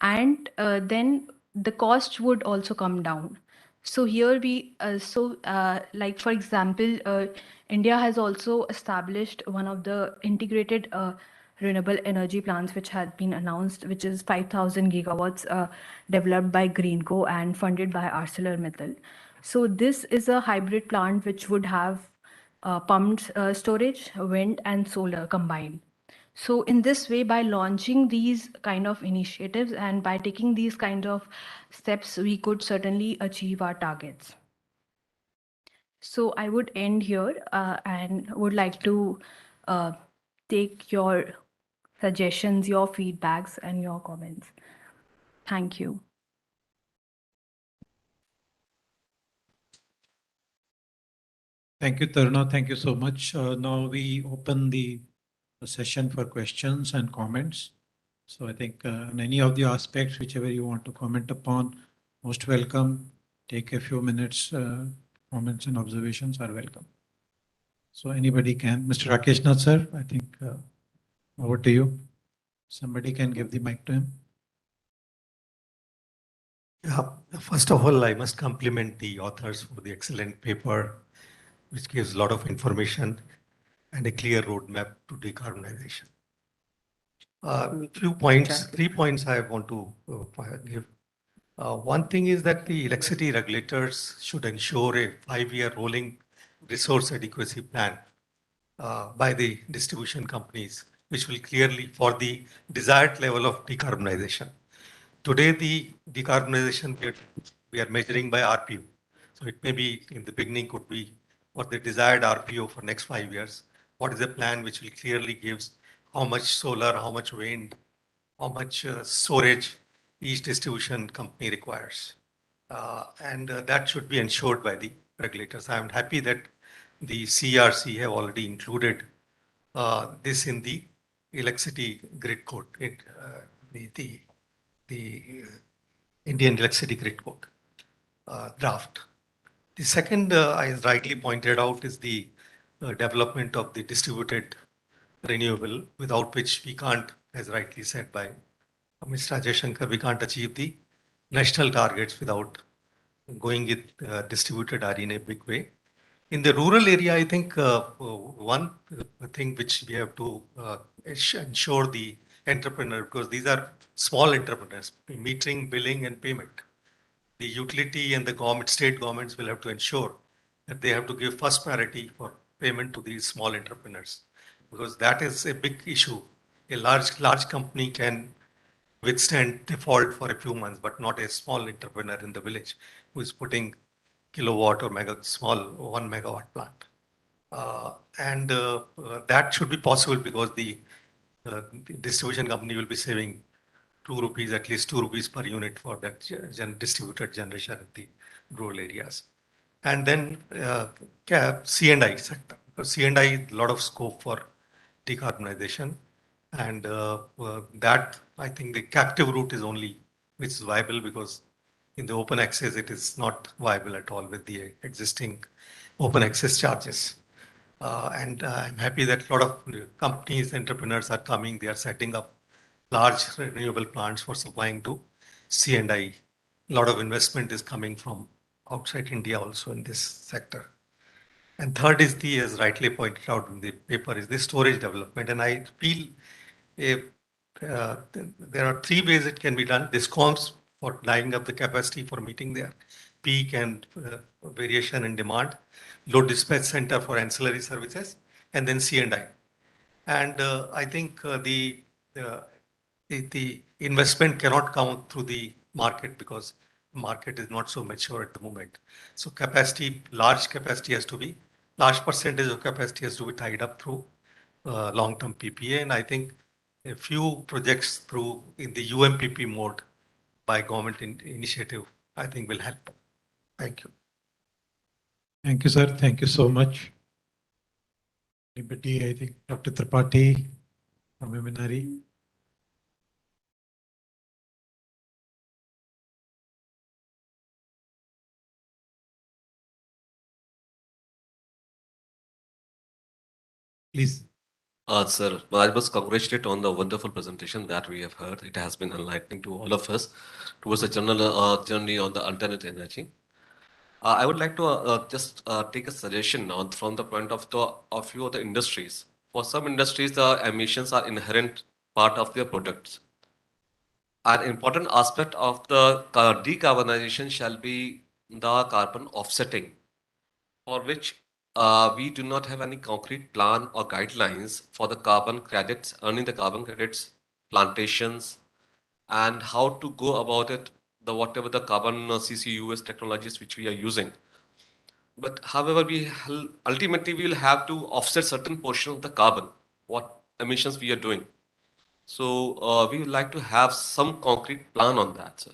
and then the cost would also come down. So here like for example, India has also established one of the integrated renewable energy plants which had been announced, which is 5,000 gigawatts developed by Greenco and funded by ArcelorMittal. So this is a hybrid plant which would have pumped storage, wind and solar combined. So in this way, by launching these kind of initiatives and by taking these kind of steps, we could certainly achieve our targets. So I would end here and would like to take your suggestions, your feedbacks and your comments. Thank you. Thank you, Taruna. Thank you so much. Now we open the session for questions and comments. So I think on any of the aspects, whichever you want to comment upon, most welcome. Take a few minutes, comments and observations are welcome. So anybody can. Mr. Rakesh Nath, sir, I think over to you. Somebody can give the mic to him. Yeah, first of all, I must compliment the authors for the excellent paper, which gives a lot of information and a clear roadmap to decarbonization. Few points, 3 points I want to give. One thing is that the electricity regulators should ensure a 5-year rolling resource adequacy plan by the distribution companies, which will clearly for the desired level of decarbonization. Today, the decarbonization we are measuring by RPO. So it may be in the beginning could be what the desired RPO for next 5 years. What is the plan which will clearly gives how much solar, how much wind, how much storage each distribution company requires. And that should be ensured by the regulators. I'm happy that the CRC have already included this in the electricity grid code, the Indian electricity grid code draft. The second, as rightly pointed out, is the development of the distributed renewable, without which we can't, as rightly said by Mr. Ajay Shankar, we can't achieve the national targets without going with distributed RE in a big way. In the rural area, I think one thing which we have to ensure the entrepreneur, because these are small entrepreneurs, metering, billing and payment. The utility and the government, state governments will have to ensure that they have to give first priority for payment to these small entrepreneurs, because that is a big issue. A large company can withstand default for a few months, but not a small entrepreneur in the village who is putting kilowatt or small 1 megawatt plant. And that should be possible because the distribution company will be saving 2 rupees, at least 2 rupees per unit for that distributed generation in the rural areas. And then C&I sector. C&I, a lot of scope for decarbonization. And that, I think the captive route is only which is viable, because in the open access, it is not viable at all with the existing open access charges. And I'm happy that a lot of companies, entrepreneurs are coming. They are setting up large renewable plants for supplying to C&I. A lot of investment is coming from outside India also in this sector. And third is the, as rightly pointed out in the paper, is the storage development. And I feel if, there are 3 ways it can be done. DISCOMs for lining up the capacity for meeting their peak and variation in demand, load dispatch center for ancillary services, and then C&I. And I think the investment cannot come through the market, because market is not so mature at the moment. So capacity, large percentage of capacity has to be tied up through long-term PPA. And I think a few projects through in the UMPP mode by government initiative, I think will help. Thank you. Thank you, sir. Thank you so much. Anybody, I think Dr. Tripathi from Eminari. Please. Sir, I must congratulate on the wonderful presentation that we have heard. It has been enlightening to all of us towards the journey on the alternate energy. I would like to just take a suggestion on from the point of view of the industries. For some industries, the emissions are inherent part of their products. An important aspect of the decarbonization shall be the carbon offsetting, for which we do not have any concrete plan or guidelines for the carbon credits, earning the carbon credits, plantations, and how to go about it, the whatever the carbon CCUS technologies which we are using. But however, ultimately we will have to offset certain portion of the carbon, what emissions we are doing. So we would like to have some concrete plan on that, sir.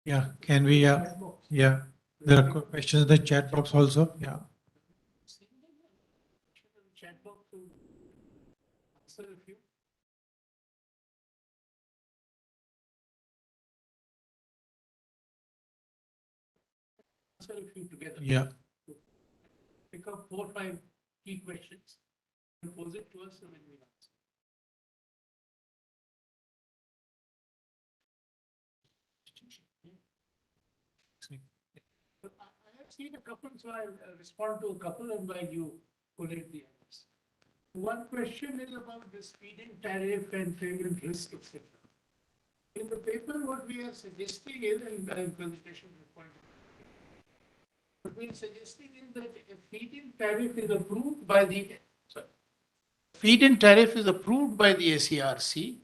Yeah, can we, yeah, there are questions in the chat box also. Yeah. Yeah. Pick up 4 or 5 key questions and pose it to us and then we answer. I have seen a couple, so I'll respond to a couple and while you collect the others. One question is about this feed-in tariff and payment risk, etc. In the paper, what we are suggesting is, and presentation what we are suggesting is that a feed-in tariff is approved by the SERC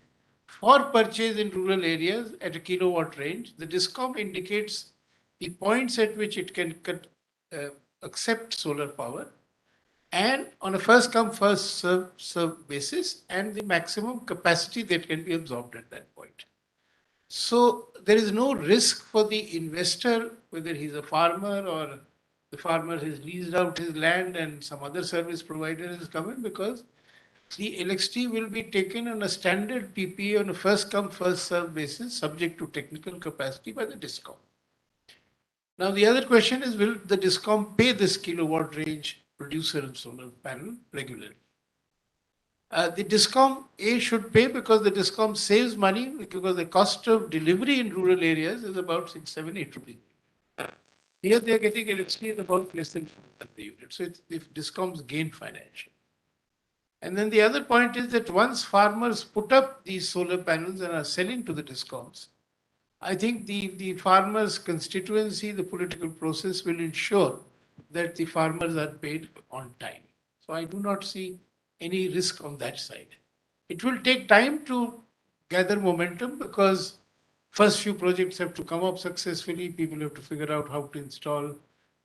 for purchase in rural areas at a kilowatt range. The DISCOM indicates the points at which it can accept solar power, and on a first come first serve basis, and the maximum capacity that can be absorbed at that point. So there is no risk for the investor, whether he's a farmer or the farmer has leased out his land and some other service provider has come in, because the electricity will be taken on a standard PPA on a first come first serve basis, subject to technical capacity by the DISCOM. Now the other question is, will the DISCOM pay this kilowatt range producer of solar panel regularly? The DISCOM should pay, because the DISCOM saves money, because the cost of delivery in rural areas is about 6, 7, 8 rupees. Here they are getting electricity at about less than the unit. So it's if DISCOMs gain financial. And then the other point is that once farmers put up these solar panels and are selling to the DISCOMs, I think the farmers' constituency, the political process will ensure that the farmers are paid on time. So I do not see any risk on that side. It will take time to gather momentum, because first few projects have to come up successfully. People have to figure out how to install.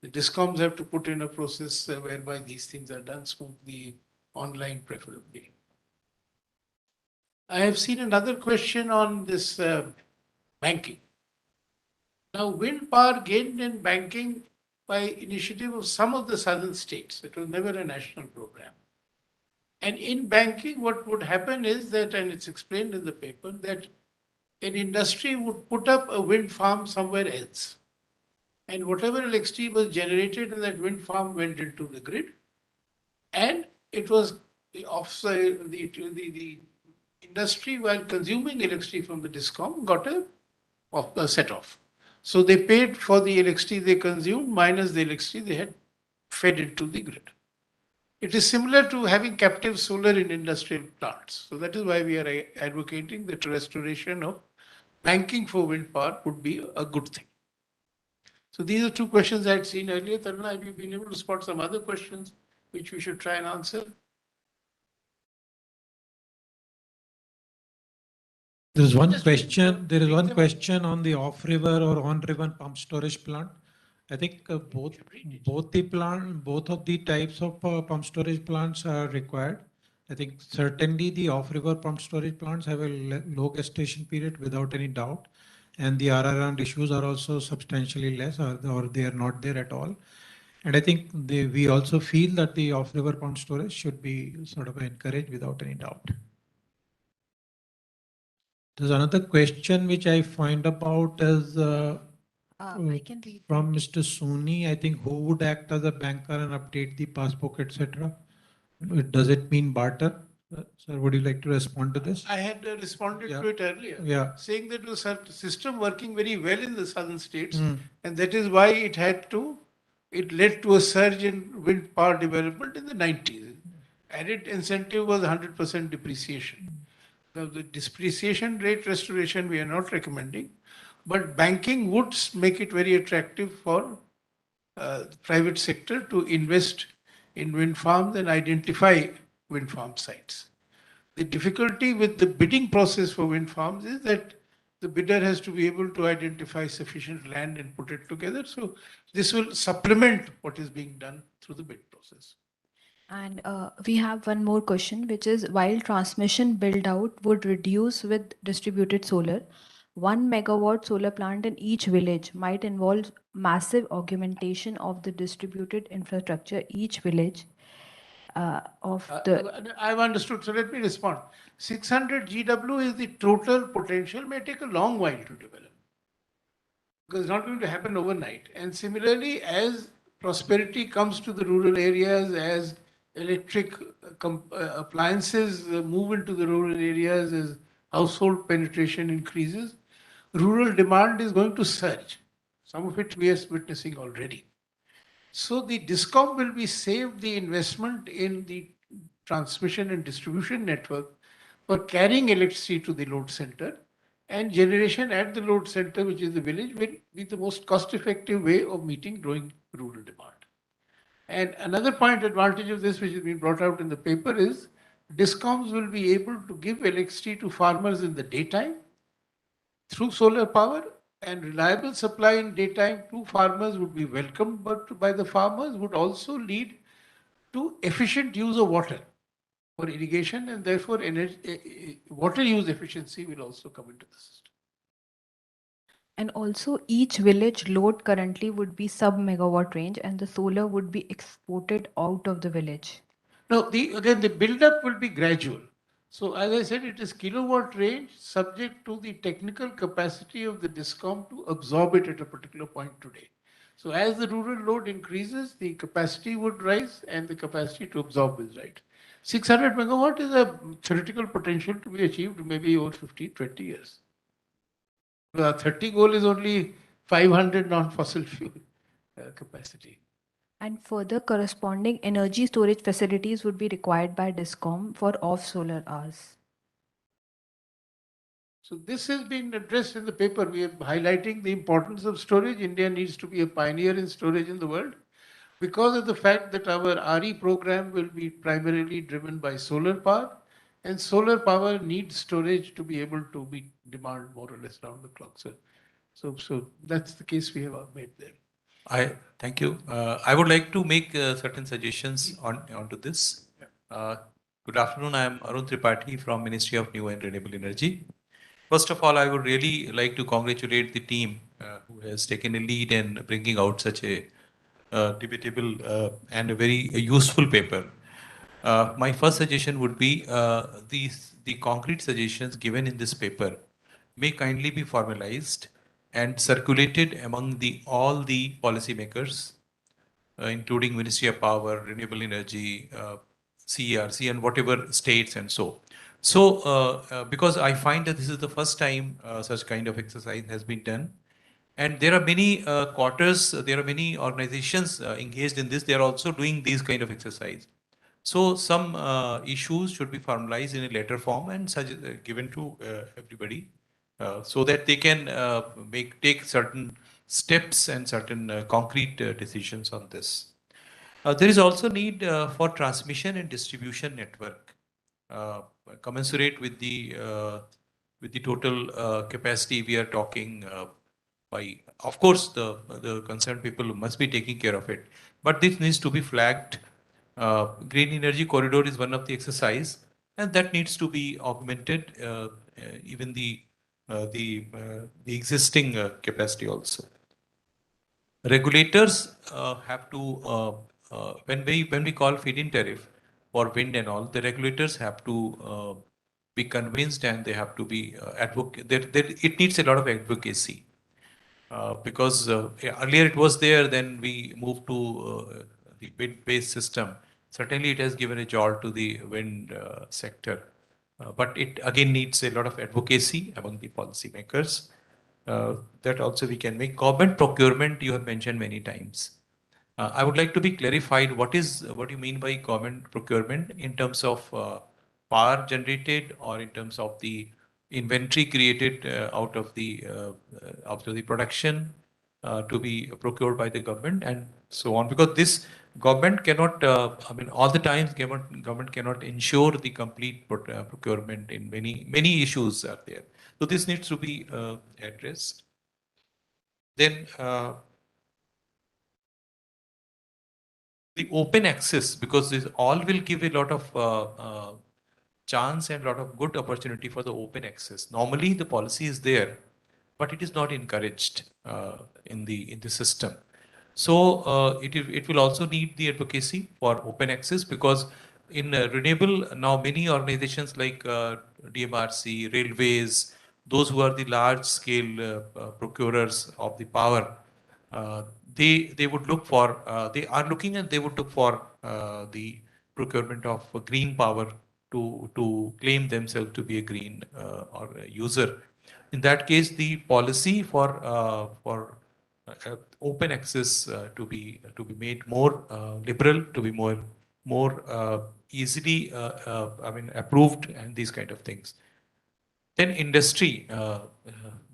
The DISCOMs have to put in a process whereby these things are done smoothly. online preferably. I have seen another question on this banking. Now, wind power gained in banking by initiative of some of the southern states. It was never a national program. And in banking, what would happen is that, and it's explained in the paper, that an industry would put up a wind farm somewhere else. And whatever electricity was generated in that wind farm went into the grid. And it was the industry, while consuming electricity from the DISCOM, got a set off. So they paid for the electricity they consumed minus the electricity they had fed into the grid. It is similar to having captive solar in industrial plants. So that is why we are advocating that restoration of banking for wind power would be a good thing. So these are two questions I had seen earlier. Taruna, have you been able to spot some other questions which we should try and answer? There is one question. There is one question on the off-river or on-river pump storage plant. I think both of the types of pump storage plants are required. I think certainly the off-river pump storage plants have a low gestation period without any doubt, and the RRR issues are also substantially less, or they are not there at all. And I think we also feel that the off-river pump storage should be sort of encouraged without any doubt. There's another question which I find about as I can read from Mr. Soni. I think who would act as a banker and update the passbook, etc. Does it mean barter? Sir, would you like to respond to this? I had responded to it earlier, saying that it was a system working very well in the southern states, and that is why it led to a surge in wind power development in the 90s. Added incentive was 100% depreciation. Now, the depreciation rate restoration we are not recommending, but banking would make it very attractive for the private sector to invest in wind farms and identify wind farm sites. The difficulty with the bidding process for wind farms is that the bidder has to be able to identify sufficient land and put it together. So this will supplement what is being done through the bid process. And we have one more question, which is while transmission build out would reduce with distributed solar, 1 megawatt solar plant in each village might involve massive augmentation of the distributed infrastructure each village I've understood. So let me respond. 600 GW is the total potential, may take a long while to develop because it's not going to happen overnight. And similarly, as prosperity comes to the rural areas, as electric appliances move into the rural areas, as household penetration increases, rural demand is going to surge. Some of it we are witnessing already. So the DISCOM will be saved the investment in the transmission and distribution network for carrying electricity to the load center, and generation at the load center, which is the village, will be the most cost-effective way of meeting growing rural demand. And another point advantage of this, which has been brought out in the paper, is DISCOMs will be able to give electricity to farmers in the daytime through solar power, and reliable supply in daytime to farmers would be welcomed, but by the farmers would also lead to efficient use of water for irrigation, and therefore water use efficiency will also come into the system. And also each village load currently would be sub megawatt range and the solar would be exported out of the village. No, again, the build-up will be gradual. So as I said, it is kilowatt range subject to the technical capacity of the DISCOM to absorb it at a particular point today. So as the rural load increases, the capacity would rise and the capacity to absorb is right. 600 megawatt is a theoretical potential to be achieved maybe over 15, 20 years. The 30 goal is only 500 non-fossil fuel capacity. And further corresponding energy storage facilities would be required by DISCOM for off solar hours. So this has been addressed in the paper. We are highlighting the importance of storage. India needs to be a pioneer in storage in the world because of the fact that our RE program will be primarily driven by solar power, and solar power needs storage to be able to meet demand more or less round the clock. So that's the case we have made there. Thank you. I would like to make certain suggestions onto this. Good afternoon. I am Arun Tripathi from Ministry of New and Renewable Energy. First of all, I would really like to congratulate the team who has taken a lead in bringing out such a debatable and a very useful paper. My first suggestion would be the concrete suggestions given in this paper may kindly be formalized and circulated among all the policymakers, including Ministry of Power, Renewable Energy, CERC, and whatever states and so. So, because I find that this is the first time such kind of exercise has been done, and there are many quarters, there are many organizations engaged in this. They are also doing these kind of exercise. So some issues should be formalized in a letter form and given to everybody so that they can take certain steps and certain concrete decisions on this. There is also need for transmission and distribution network uh, commensurate with the total capacity we are talking by. Of course, the concerned people must be taking care of it, but this needs to be flagged. Green energy corridor is one of the exercise, and that needs to be augmented. Even the existing capacity also. Regulators have to when we call feed-in tariff for wind and all, the regulators have to be convinced and they have to be advocate. It needs a lot of advocacy because earlier it was there. Then we moved to the bid-based system. Certainly, it has given a jolt to the wind sector, but it again needs a lot of advocacy among the policymakers. That also we can make. Government procurement, you have mentioned many times. I would like to be clarified what you mean by government procurement in terms of power generated or in terms of the inventory created out of the production to be procured by the government and so on. Because this government cannot, I mean, all the times government cannot ensure the complete procurement in many issues are there. So this needs to be addressed. Then the open access, because this all will give a lot of chance and a lot of good opportunity for the open access. Normally, the policy is there, but it is not encouraged in the system. So it will also need the advocacy for open access because in renewable now many organizations like DMRC, railways, those who are the large scale procurers of the power, uh, they would look for they are looking and they would look for the procurement of green power to claim themselves to be a green or a user. In that case, the policy for open access to be made more liberal, to be more easily I mean approved and these kind of things. Then industry,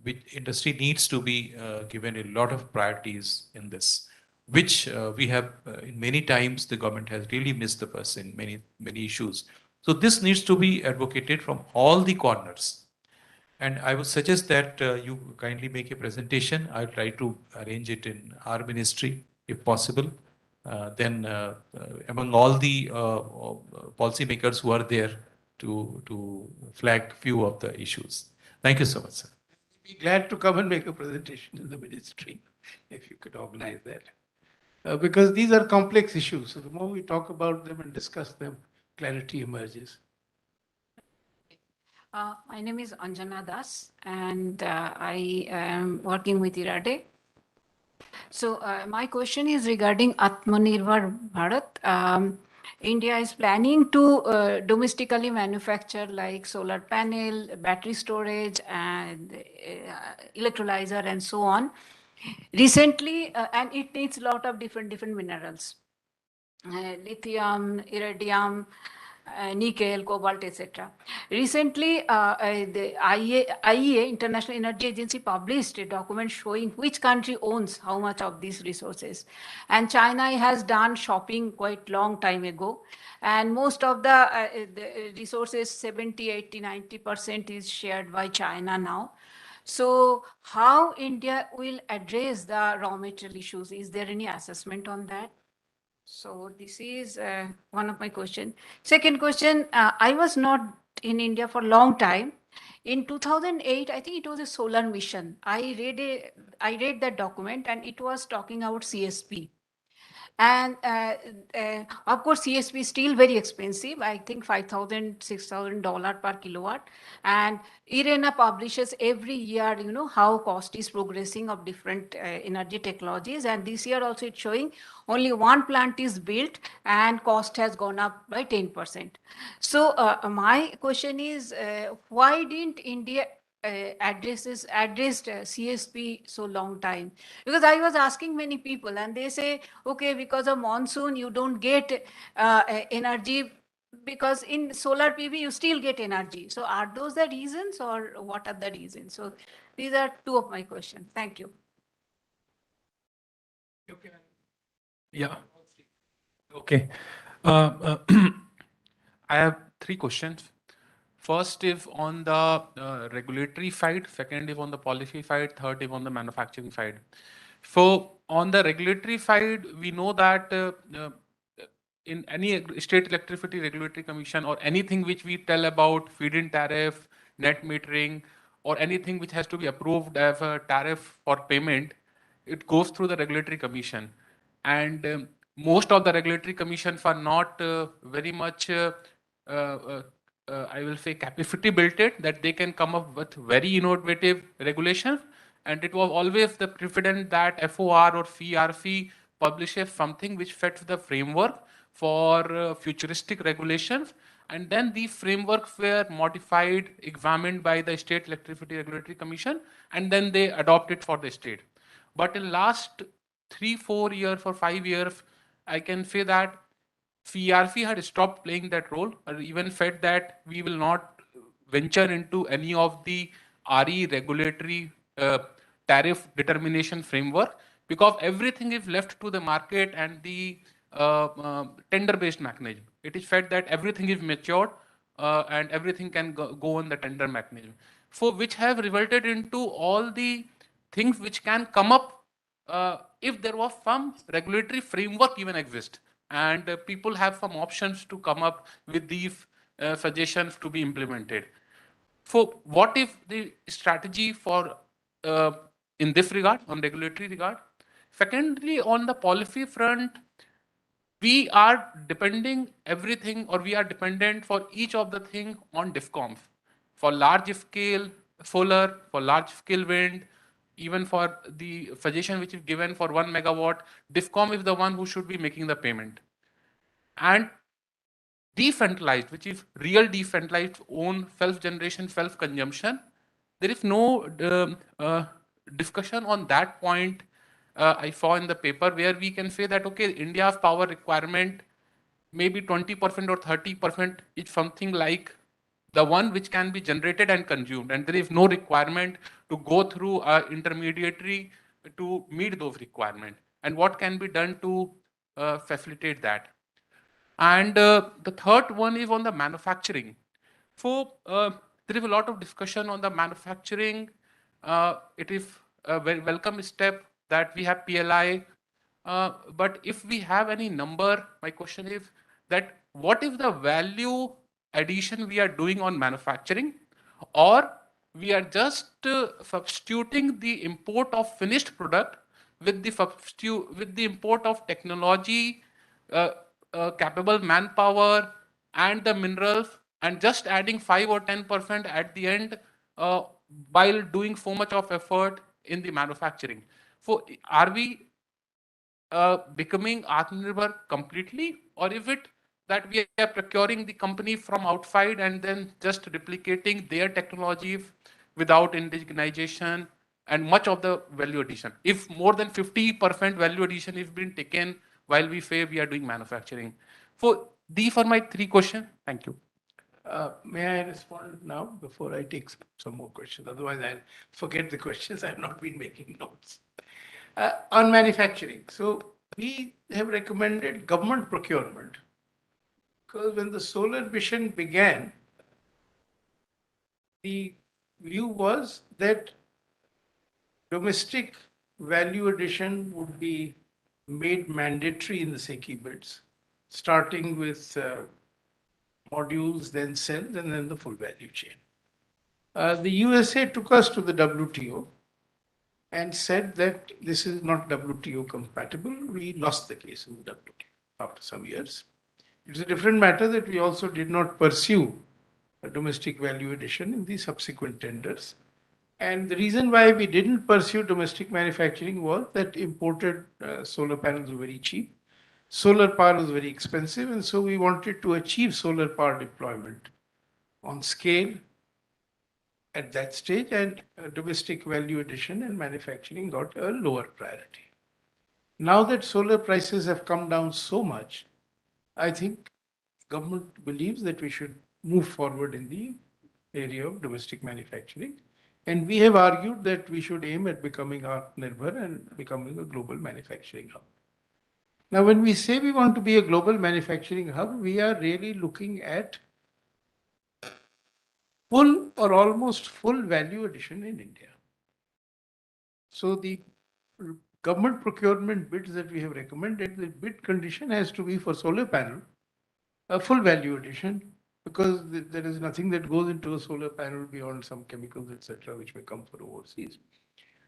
which industry needs to be given a lot of priorities in this, which we have in many times the government has really missed the bus in many issues. So this needs to be advocated from all the corners. And I would suggest that you kindly make a presentation. I'll try to arrange it in our ministry if possible. Then among all the policymakers who are there to flag few of the issues. Thank you so much, sir. Be glad to come and make a presentation in the ministry if you could organize that. Because these are complex issues. So the more we talk about them and discuss them, clarity emerges. My name is Anjana Das, and I am working with IRADE. So my question is regarding Atmanirbhar Bharat. India is planning to domestically manufacture like solar panel, battery storage, and electrolyzer, and so on. Recently, and it needs a lot of different minerals, lithium, iridium, nickel, cobalt, etc. Recently, the IEA, International Energy Agency, published a document showing which country owns how much of these resources. And China has done shopping quite long time ago. And most of the resources, 70, 80, 90% is shared by China now. So how India will address the raw material issues? Is there any assessment on that? So this is one of my question. Second question, I was not in India for a long time. In 2008, I think it was a solar mission. I read that document and it was talking about CSP. And of course, CSP is still very expensive. I think $5,000, $6,000 per kilowatt. And IRENA publishes every year, you know, how cost is progressing of different energy technologies. And this year also it's showing only one plant is built and cost has gone up by 10%. So my question is, why didn't India addressed CSP so long time? Because I was asking many people and they say, okay, because of monsoon, you don't get energy, because in solar PV, you still get energy. So are those the reasons or what are the reasons? So these are two of my questions. Thank you. Yeah. Okay. I have three questions. First is on the regulatory side, second is on the policy side, third is on the manufacturing side. So on the regulatory side, we know that in any state electricity regulatory commission or anything which we tell about feed-in tariff, net metering, or anything which has to be approved as a tariff for payment, it goes through the regulatory commission. And most of the regulatory commissions are not very much I will say capacity built it, that they can come up with very innovative regulations. And it was always the precedent that FOR or CRC publishes something which sets the framework for futuristic regulations. And then these frameworks were modified, examined by the State Electricity Regulatory Commission, and then they adopted for the state. But in last 3-4 years or 5 years, I can say that CRC had stopped playing that role, or even said that we will not venture into any of the RE regulatory tariff determination framework, because everything is left to the market and the tender-based mechanism. It is said that everything is matured and everything can go on the tender mechanism. So which have resulted into all the things which can come up if there was some regulatory framework even exist, and people have some options to come up with these suggestions to be implemented. So what if the strategy for in this regard, on regulatory regard? Secondly, on the policy front, we are depending everything, or we are dependent for each of the thing on DISCOMs. For large scale solar, for large scale wind, even for the suggestion which is given for 1 megawatt, DISCOM is the one who should be making the payment. And decentralized, which is real decentralized, own self-generation, self-consumption, there is no discussion on that point. I saw in the paper where we can say that, okay, India's power requirement, maybe 20% or 30% is something like the one which can be generated and consumed. And there is no requirement to go through an intermediary to meet those requirements. And what can be done to facilitate that? And the third one is on the manufacturing. So there is a lot of discussion on the manufacturing. It is a very welcome step that we have PLI. But if we have any number, my question is that what is the value addition we are doing on manufacturing, or we are just substituting the import of finished product with the import of technology, capable manpower and the minerals, and just adding 5 or 10% at the end while doing so much of effort in the manufacturing. So are we becoming Atmanirbhar completely, or is it that we are procuring the company from outside and then just replicating their technologies without indigenization and much of the value addition? If more than 50% value addition is being taken while we say we are doing manufacturing. So these are my three questions. Thank you. May I respond now before I take some more questions? Otherwise, I'll forget the questions. I've not been making notes. On manufacturing, so we have recommended government procurement, because when the solar mission began, the view was that domestic value addition would be made mandatory in the SECI bids, starting with modules, then cells, and then the full value chain. The USA took us to the WTO and said that this is not WTO compatible. We lost the case in the WTO after some years. It's a different matter that we also did not pursue a domestic value addition in the subsequent tenders. And the reason why we didn't pursue domestic manufacturing was that imported solar panels were very cheap. Solar power was very expensive, and so we wanted to achieve solar power deployment on scale at that stage, and domestic value addition and manufacturing got a lower priority. Now that solar prices have come down so much, I think government believes that we should move forward in the area of domestic manufacturing. And we have argued that we should aim at becoming Atmanirbhar and becoming a global manufacturing hub. Now, when we say we want to be a global manufacturing hub, we are really looking at full or almost full value addition in India. So the government procurement bids that we have recommended, the bid condition has to be for solar panel, a full value addition, because there is nothing that goes into a solar panel beyond some chemicals, etc., which may come from overseas.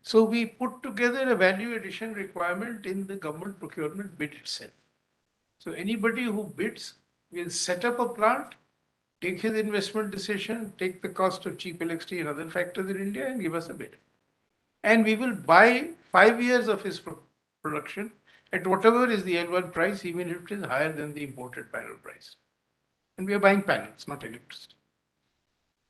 So we put together a value addition requirement in the government procurement bid itself. So anybody who bids will set up a plant, take his investment decision, take the cost of cheap electricity and other factors in India, and give us a bid. And we will buy 5 years of his production at whatever is the L1 price, even if it is higher than the imported panel price. And we are buying panels, not electricity.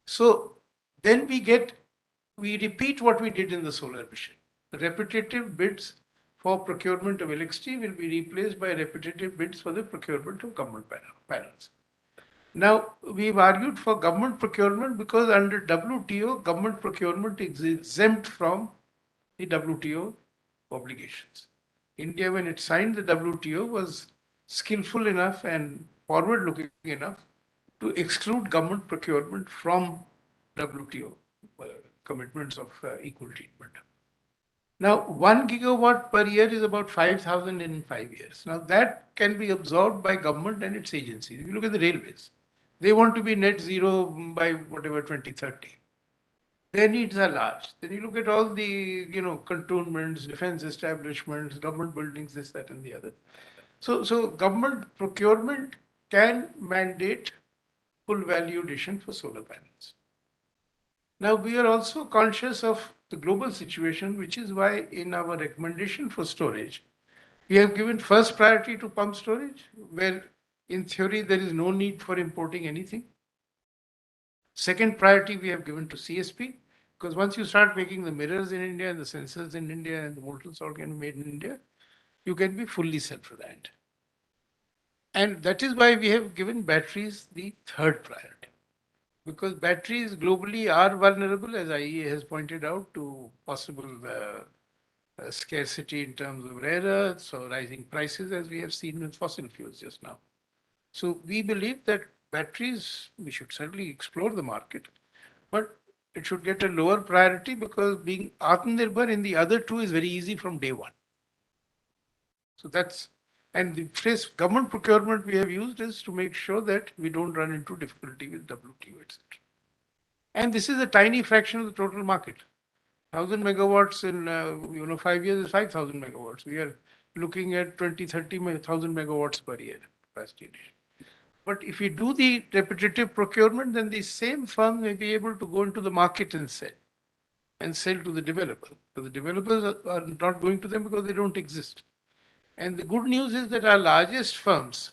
So then we repeat what we did in the solar mission. The repetitive bids for procurement of electricity will be replaced by repetitive bids for the procurement of government panels. Now, we've argued for government procurement because under WTO, government procurement is exempt from the WTO obligations. India, when it signed the WTO, was skillful enough and forward-looking enough to exclude government procurement from WTO commitments of equal treatment. Now, 1 gigawatt per year is about 5,000 in 5 years. Now, that can be absorbed by government and its agencies. If you look at the railways, they want to be net zero by whatever 2030. Their needs are large. Then you look at all the, cantonments, defense establishments, government buildings, this, that, and the other. So government procurement can mandate full value addition for solar panels. Now, we are also conscious of the global situation, which is why in our recommendation for storage, we have given first priority to pump storage, where in theory there is no need for importing anything. Second priority we have given to CSP, because once you start making the mirrors in India and the sensors in India and the molten salt can be made in India, you can be fully self-reliant. And that is why we have given batteries the third priority, because batteries globally are vulnerable, as IEA has pointed out, to possible scarcity in terms of rare earths or rising prices, as we have seen with fossil fuels just now. So we believe that batteries, we should certainly explore the market, but it should get a lower priority because being Atmanirbhar in the other two is very easy from day one. So that's, and the phrase government procurement we have used is to make sure that we don't run into difficulty with WTO, etc. And this is a tiny fraction of the total market. 1,000 megawatts in 5 years is 5,000 megawatts. We are looking at 30,000 megawatts per year capacity addition. But if we do the repetitive procurement, then the same firm may be able to go into the market and sell to the developer. So the developers are not going to them because they don't exist. And the good news is that our largest firms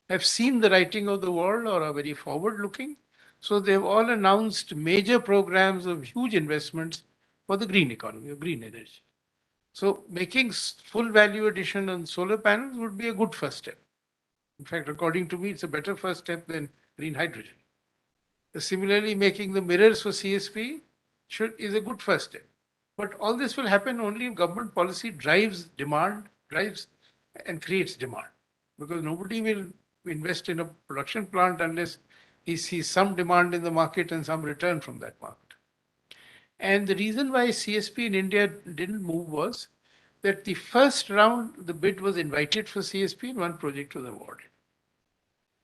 have seen the writing of the wall or are very forward-looking. So they've all announced major programs of huge investments for the green economy, or green energy. So making full value addition on solar panels would be a good first step. In fact, according to me, it's a better first step than green hydrogen. Similarly, making the mirrors for CSP is a good first step. But all this will happen only if government policy drives and creates demand. Because nobody will invest in a production plant unless he sees some demand in the market and some return from that market. And the reason why CSP in India didn't move was that the first round, the bid was invited for CSP and one project was awarded.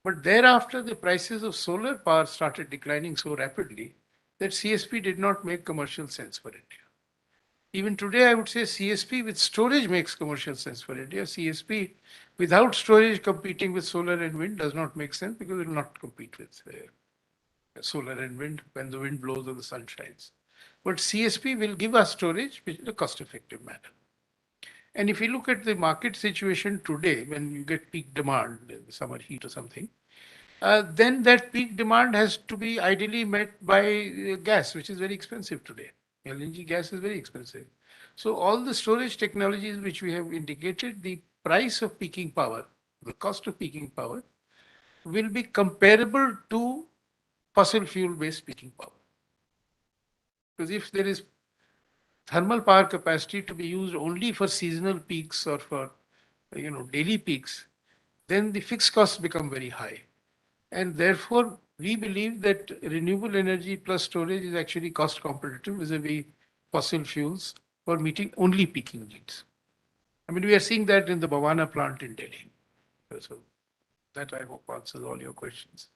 But thereafter, the prices of solar power started declining so rapidly that CSP did not make commercial sense for India. Even today, I would say CSP with storage makes commercial sense for India. CSP without storage competing with solar and wind does not make sense because it will not compete with solar and wind when the wind blows or the sun shines. But CSP will give us storage which in a cost-effective manner. And if you look at the market situation today, when you get peak demand, summer heat or something, then that peak demand has to be ideally met by gas, which is very expensive today. LNG gas is very expensive. So all the storage technologies which we have indicated, the price of peaking power, the cost of peaking power, will be comparable to fossil fuel-based peaking power. Because if there is thermal power capacity to be used only for seasonal peaks or for daily peaks, then the fixed costs become very high. And therefore, we believe that renewable energy plus storage is actually cost competitive vis-a-vis fossil fuels for meeting only peaking needs. I mean, we are seeing that in the Bhavana plant in Delhi. So that I hope answers all your questions.